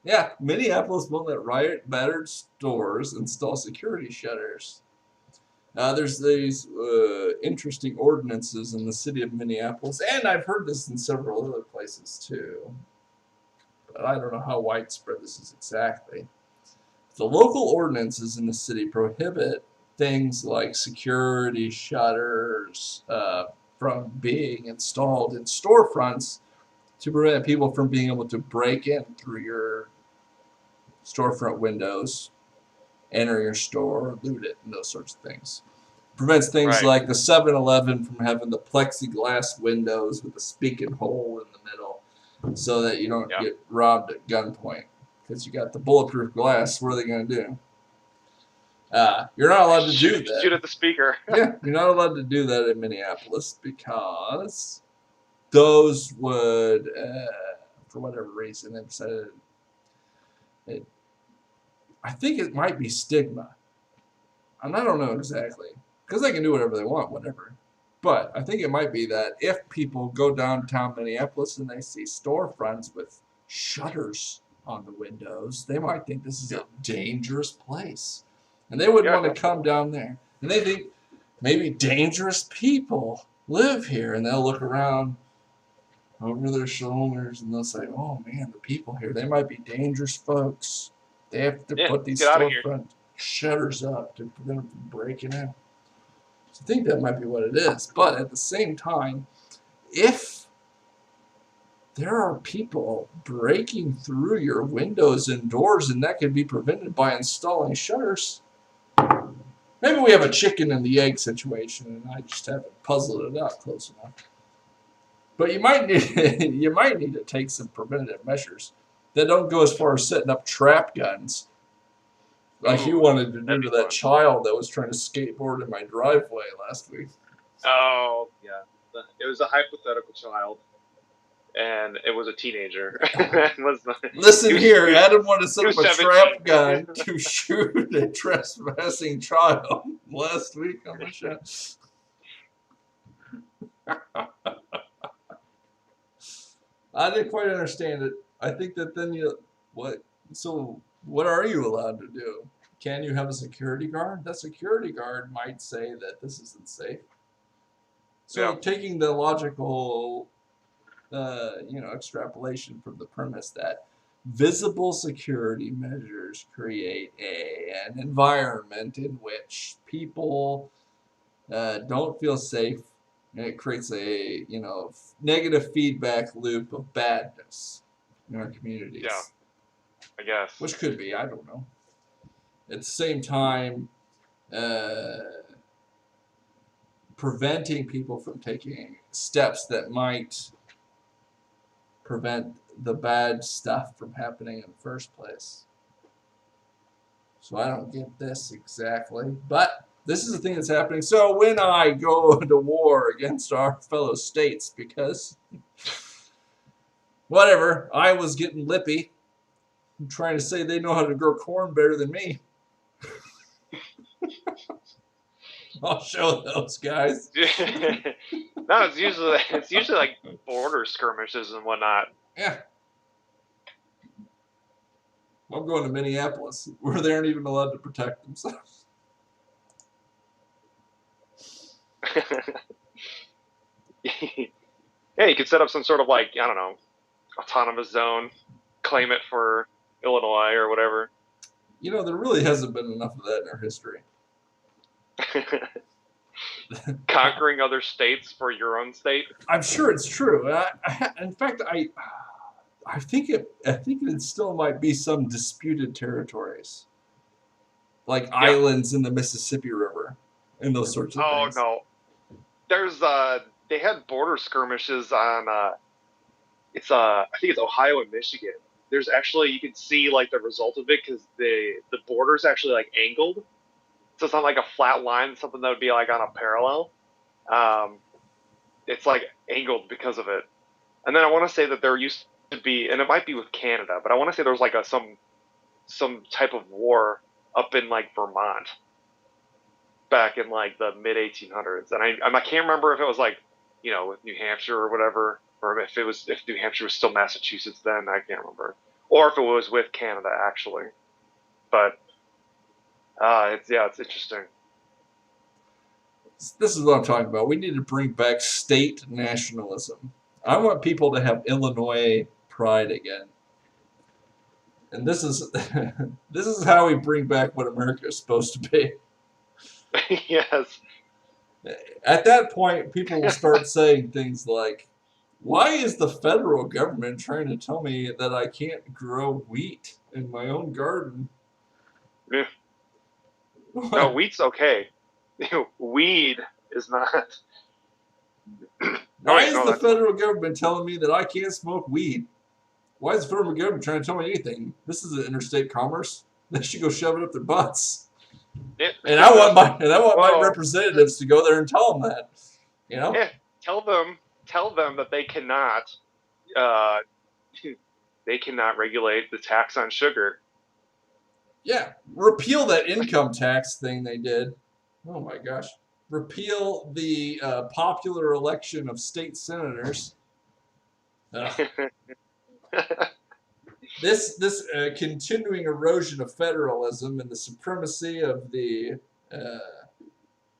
Yeah, Minneapolis won't let riot battered stores install security shutters. There's these interesting ordinances in the city of Minneapolis, and I've heard this in several other places too. But I don't know how widespread this is exactly. The local ordinances in the city prohibit things like security shutters from being installed in storefronts to prevent people from being able to break in through your storefront windows, enter your store, loot it, and those sorts of things. Prevents things Right. like the 7-Eleven from having the plexiglass windows with the speaking hole in the middle so that you don't get robbed at gunpoint. Because you got the bulletproof glass, what are they going to do? You're not allowed to do that. Shoot at the speaker. Yeah, you're not allowed to do that in Minneapolis because those would, for whatever reason, they've decided I think it might be stigma. And I don't know exactly. Because they can do whatever they want, whatever. But I think it might be that if people go downtown Minneapolis and they see storefronts with shutters on the windows, they might think this is a dangerous place. And they wouldn't want to come down there. And they think maybe dangerous people live here. And they'll look around over their shoulders and they'll say, oh man, the people here, they might be dangerous folks. They have to put these storefront shutters up to prevent them from breaking in. So I think that might be what it is. But at the same time, if there are people breaking through your windows and doors and that can be prevented by installing shutters, maybe we have a chicken and the egg situation and I just haven't puzzled it out close enough. But you might need to take some preventative measures that don't go as far as setting up trap guns like you wanted to do to that child that was trying to skateboard in my driveway last week. Oh, yeah. It was a hypothetical child, and it was a teenager. Listen here, Adam wanted to set up a trap gun to shoot a trespassing child last week on the show. I didn't quite understand it. I think that then what are you allowed to do? Can you have a security guard? That security guard might say that this isn't safe. So taking the logical, extrapolation from the premise that visible security measures create an environment in which people don't feel safe, and it creates a negative feedback loop of badness in our communities. Yeah, I guess. Which could be, I don't know. At the same time, preventing people from taking steps that might prevent the bad stuff from happening in the first place. So I don't get this exactly, but this is the thing that's happening. So when I go to war against our fellow states, because whatever, I was getting lippy, I'm trying to say they know how to grow corn better than me. I'll show those guys. No, it's usually like border skirmishes and whatnot. Yeah. I'm going to Minneapolis, where they aren't even allowed to protect themselves. Yeah, you could set up some sort of autonomous zone, claim it for Illinois or whatever. There really hasn't been enough of that in our history. Conquering other states for your own state. I'm sure it's true. In fact, I think it still might be some disputed territories, like islands in the Mississippi River, and those sorts of things. Oh no, there's they had border skirmishes on I think it's Ohio and Michigan. There's actually, you can see like the result of it because the border's actually like angled. So it's not like a flat line, something that would be like on a parallel. It's like angled because of it. And then I want to say that there used to be, and it might be with Canada, but I want to say there was like some type of war up in like Vermont back in like the mid 1800s. And I can't remember if it was like with New Hampshire or whatever, or if New Hampshire was still Massachusetts then, I can't remember, or if it was with Canada actually. But it's interesting. This is what I'm talking about. We need to bring back state nationalism. I want people to have Illinois pride again. And this is this is how we bring back what America is supposed to be. Yes. At that point, people will start saying things like, "Why is the federal government trying to tell me that I can't grow wheat in my own garden?" Yeah. No, wheat's okay. Weed is not. Why is the federal government telling me that I can't smoke weed? Why is the federal government trying to tell me anything? This is an interstate commerce. They should go shove it up their butts. Yeah. And I want my representatives to go there and tell them that. Yeah. Tell them that they cannot regulate the tax on sugar. Yeah. Repeal that income tax thing they did. Oh my gosh. Repeal the popular election of state senators. This continuing erosion of federalism and the supremacy of the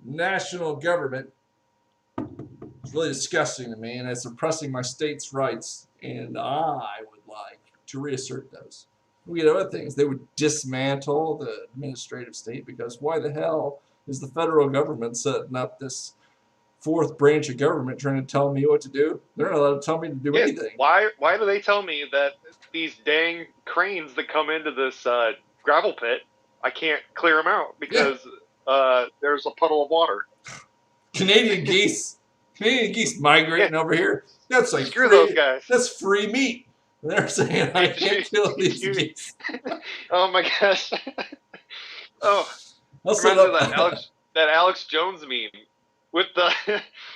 national government is really disgusting to me, and it's oppressing my state's rights, and I would like to reassert those. We get other things. They would dismantle the administrative state, because why the hell is the federal government setting up this fourth branch of government trying to tell me what to do? They're not allowed to tell me to do anything. Why do they tell me that these dang cranes that come into this gravel pit, I can't clear them out because there's a puddle of water? Canadian geese migrating over here. That's like screw those guys. That's free meat. They're saying I can't kill these geese. Oh my gosh. Oh, reminds that Alex Jones meme with the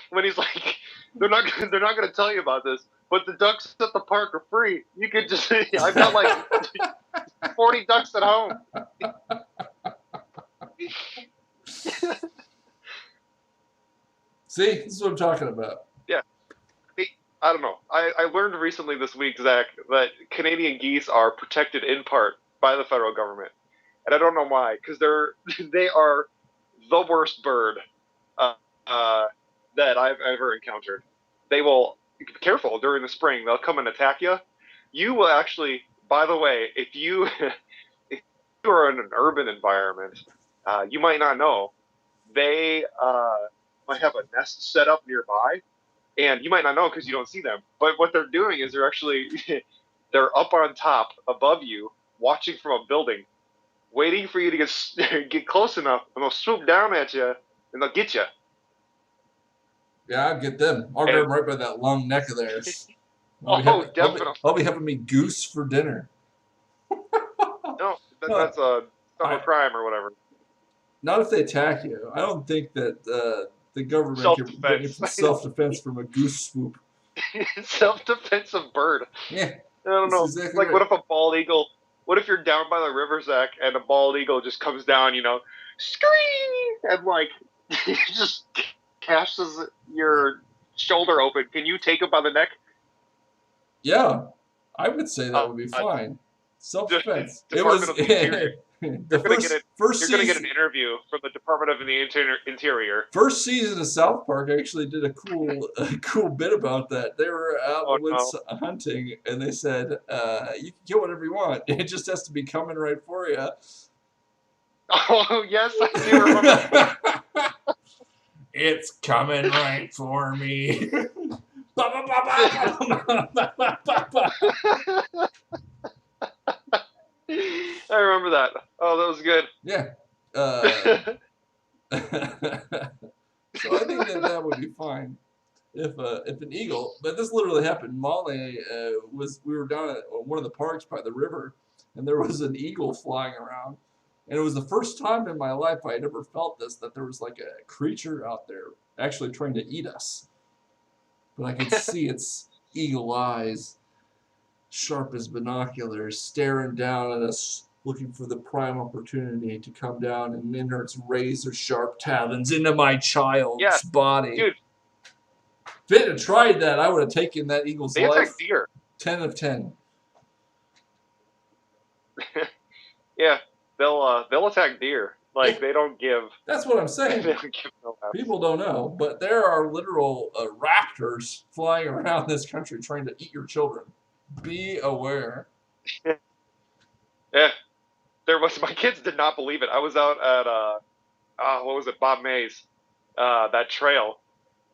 when he's like, they're not gonna tell you about this, but the ducks at the park are free. You could just I've got like 40 ducks at home. See, this is what I'm talking about. Yeah. I don't know. I learned recently this week, Zach, that Canadian geese are protected in part by the federal government. And I don't know why, because they are the worst bird that I've ever encountered. They will, be careful, during the spring, they'll come and attack you. You will actually, by the way, if you are in an urban environment, you might not know, they might have a nest set up nearby, and you might not know because you don't see them. But what they're doing is they're up on top above you, watching from a building, waiting for you to get close enough, and they'll swoop down at you, and they'll get you. Yeah, I'll get them. I'll get them right by that long neck of theirs. Definitely. I'll be having me goose for dinner. No, that's a crime or whatever. Not if they attack you. I don't think that the government can bring self-defense from a goose swoop. Self-defense of bird. Yeah. I don't know. Exactly like, right. What if a bald eagle? What if you're down by the river, Zach, and a bald eagle just comes down, scream, and like just cashes your shoulder open? Can you take it by the neck? Yeah, I would say that would be fine. Self-defense. You're going to get an interview from the Department of the Interior. First season of South Park actually did a cool bit about that. They were out in the woods hunting, and they said, "You can kill whatever you want. It just has to be coming right for you." Oh yes, I do remember. It's coming right for me. I remember that. Oh, that was good. Yeah. So I think that would be fine if an eagle. But this literally happened. Molly we were down at one of the parks by the river, and there was an eagle flying around, and it was the first time in my life I had ever felt this, that there was like a creature out there actually trying to eat us. But I could see its eagle eyes, sharp as binoculars, staring down at us, looking for the prime opportunity to come down and enter its razor-sharp talons into my child's body. Dude, If it had tried that, I would have taken that eagle's They life. attack deer. 10 of 10. Yeah, they'll attack deer. Like they don't give. That's what I'm They saying. don't give no F's. People don't know, but there are literal raptors flying around this country trying to eat your children. Be aware. Yeah, there was. My kids did not believe it. I was out at what was it, Bob Mays, that trail,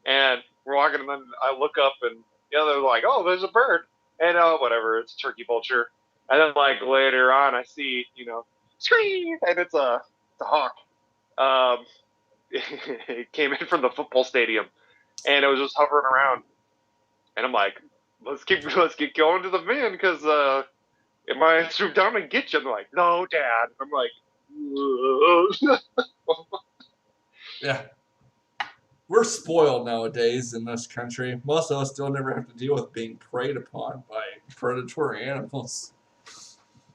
and we're walking, and then I look up, and they're like, "Oh, there's a bird," and whatever, it's a turkey vulture, and then like later on, I see scream, and it's a hawk. Um, it came in from the football stadium, and it was just hovering around, and I'm like, let's get going to the van because it might swoop down and get you. And they're like, no, Dad. I'm like, Yeah. We're spoiled nowadays in this country. Most of us don't ever have to deal with being preyed upon by predatory animals.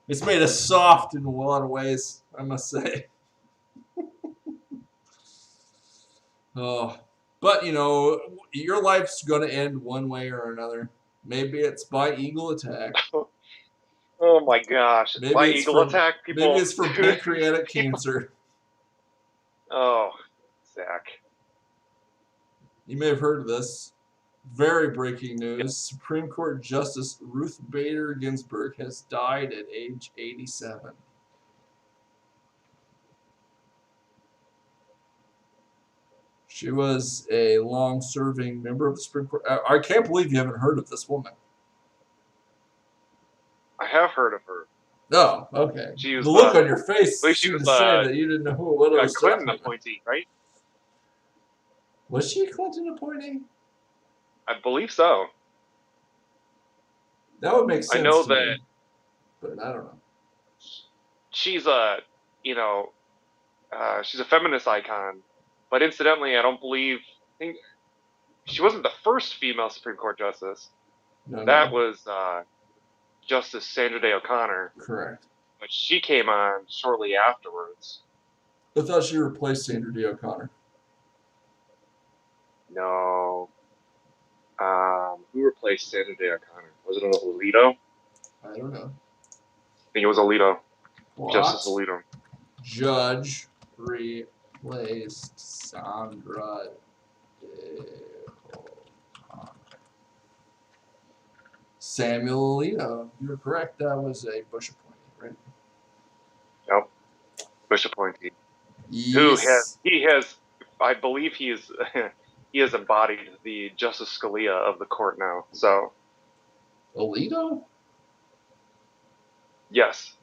It's made us soft in a lot of ways, I must say. Oh, but your life's going to end one way or another. Maybe it's by eagle attack. oh my gosh, Maybe by it's eagle from attack, people. maybe it's from pancreatic cancer. Oh, Zach. You may have heard of this. Very breaking news. Supreme Court Justice Ruth Bader Ginsburg has died at age 87. She was a long-serving member of the Supreme Court. I can't believe you haven't heard of this woman. I have heard of her. Oh, okay. She was the look on your face at least she seemed was to say that you didn't know what it a was. Clinton appointee, right? Was she a Clinton appointee? I believe so. That would make sense. I know to that, me, but I don't know. She's a, she's a feminist icon, but incidentally, I think she wasn't the first female Supreme Court justice. That was Justice Sandra Day O'Connor. Correct. But she came on shortly afterwards. I thought she replaced Sandra Day O'Connor. No. Who replaced Sandra Day O'Connor? Was it Alito? I don't know. I think it was Alito. What? Justice Alito. Judge replaced Sandra Day O'Connor. Samuel Alito. You're correct. That was a Bush appointee, right? Yep. Bush appointee. Yes. He has I believe he has embodied the Justice Scalia of the court now. So Alito? yes.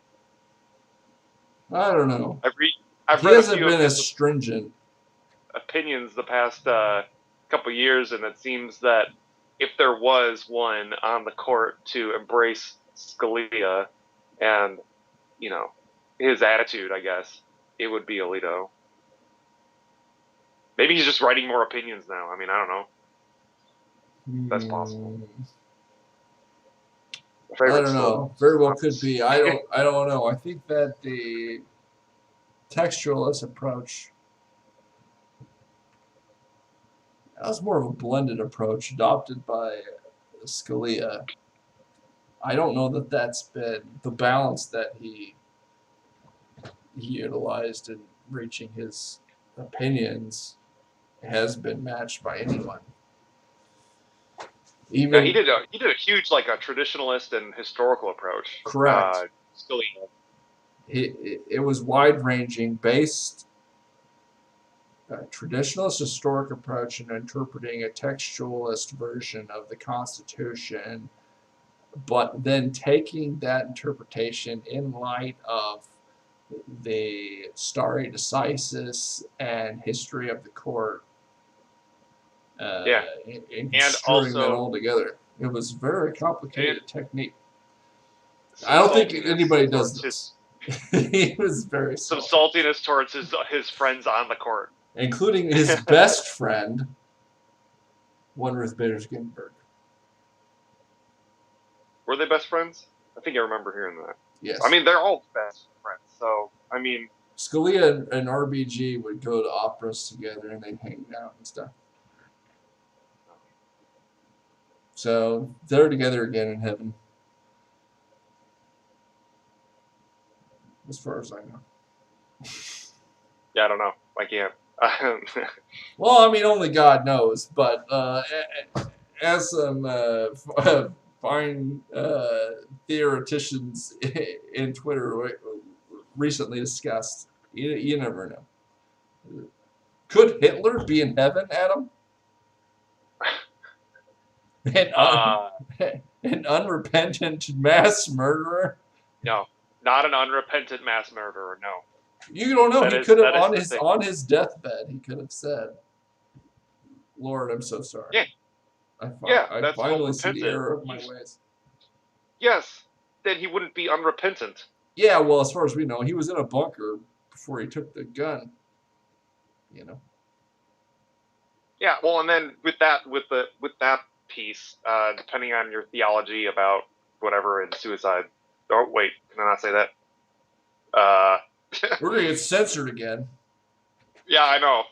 I don't know. I've He read hasn't a few been of as his stringent. opinions the past couple of years, and it seems that if there was one on the court to embrace Scalia and his attitude, I guess it would be Alito. Maybe he's just writing more opinions now. I mean, I don't know. That's possible. I don't know. Very well could be. I don't know. I think that the textualist approach, that was more of a blended approach adopted by Scalia. I don't know that that's been the balance that he utilized in reaching his opinions has been matched by anyone. Even he did a huge a traditionalist and historical approach. Correct. Scalia. It was wide-ranging, based traditionalist historic approach in interpreting a textualist version of the Constitution, but then taking that interpretation in light of the stare decisis and history of the court, and construing that all together. It was a very complicated technique. I don't think anybody does this. He was very some saltiness towards his friends on the court, including his best friend, one Ruth Bader Ginsburg. Were they best friends? I think I remember hearing that. Yes. I mean, they're all best friends. So, I mean, Scalia and RBG would go to operas together, and they'd hang out and stuff. So they're together again in heaven, as far as I know. Yeah, I don't know. I can't. Well, I mean, only God knows. But as some fine theoreticians in Twitter recently discussed, you never know. Could Hitler be in heaven, Adam? An unrepentant mass murderer? No, not an unrepentant mass murderer. No. You don't know. That He is- could have that is the thing. on his deathbed. He could have said, "Lord, I'm so sorry. Yeah. I That's finally see the unrepentant. error of my ways." Yes. Then he wouldn't be unrepentant. Yeah, well, as far as we know, he was in a bunker before he took the gun. You know. Yeah. Well, and then with that piece, depending on your theology about whatever and suicide. Oh wait, can I not say that? We're gonna get censored again. Yeah, I know.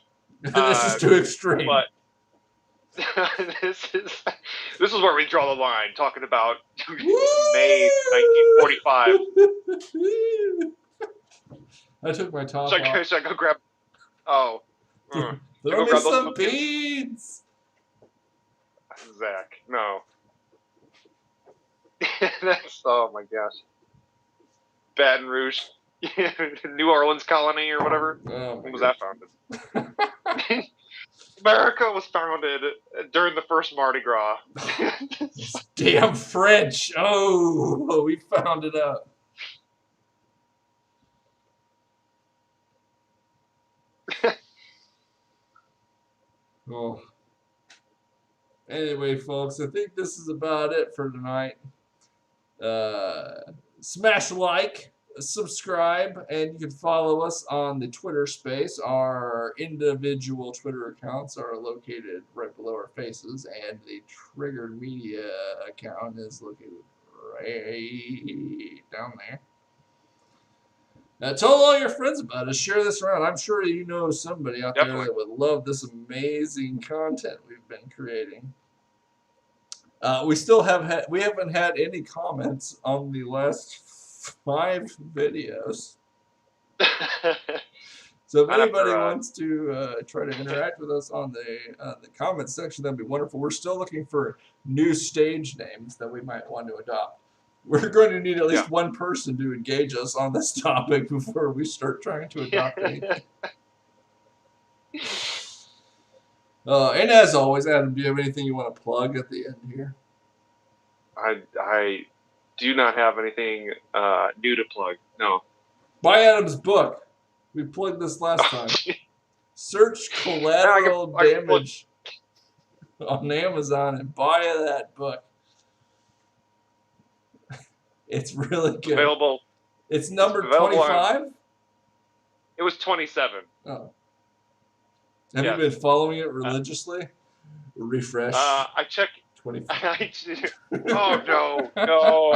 This is too extreme. But this is where we draw the line, talking about May 1945. I took my top Should off. I go grab? Oh, Throw go me grab those some pumpkins? beans. Zach, no. That's, oh my gosh. Baton Rouge, New Orleans colony or whatever. Oh, When was that founded? America was founded during the first Mardi Gras. Damn French. Oh, we found it out. Oh. Anyway, folks, I think this is about it for tonight. Smash like, subscribe, and you can follow us on the Twitter space. Our individual Twitter accounts are located right below our faces, and the Triggered Media account is located right down there. Tell all your friends about us. Share this around. I'm sure you know somebody out there that would love this amazing content we've been creating. We haven't had any comments on the last 5 videos. So if anybody wants to try to interact with us on the comment section, that'd be wonderful. We're still looking for new stage names that we might want to adopt. We're going to need at least one person to engage us on this topic before we start trying to adopt anything. And as always, Adam, do you have anything you want to plug at the end here? I do not have anything new to plug. No. Buy Adam's book. We plugged this last time. Search Collateral Damage on Amazon and buy that book. It's really good. Available. It's number 25? It was 27. Oh. Have you been following it religiously? Refresh. I check. 25. Oh, no.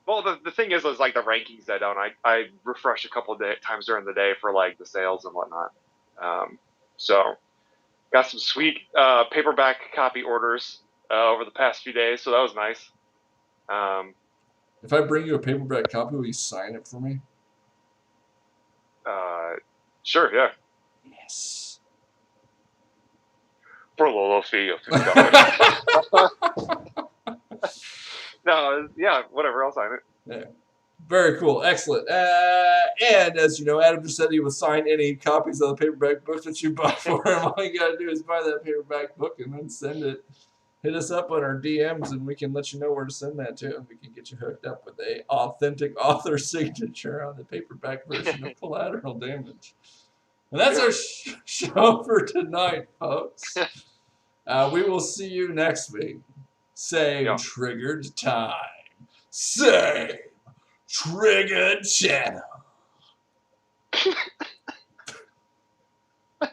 Well, the thing is like the rankings I refresh a couple of times during the day for like the sales and whatnot. So got some sweet paperback copy orders over the past few days, so that was nice. If I bring you a paperback copy, will you sign it for me? Sure, yeah. Yes. For a low fee of $50. No, yeah, whatever. I'll sign it. Yeah. Very cool. Excellent. And as you know, Adam just said he would sign any copies of the paperback book that you bought for him. All you got to do is buy that paperback book and then send it. Hit us up on our DMs and we can let you know where to send that to. And we can get you hooked up with a authentic author signature on the paperback version of Collateral Damage. And that's our show for tonight, folks. We will see you next week. Same triggered time. Same triggered channel.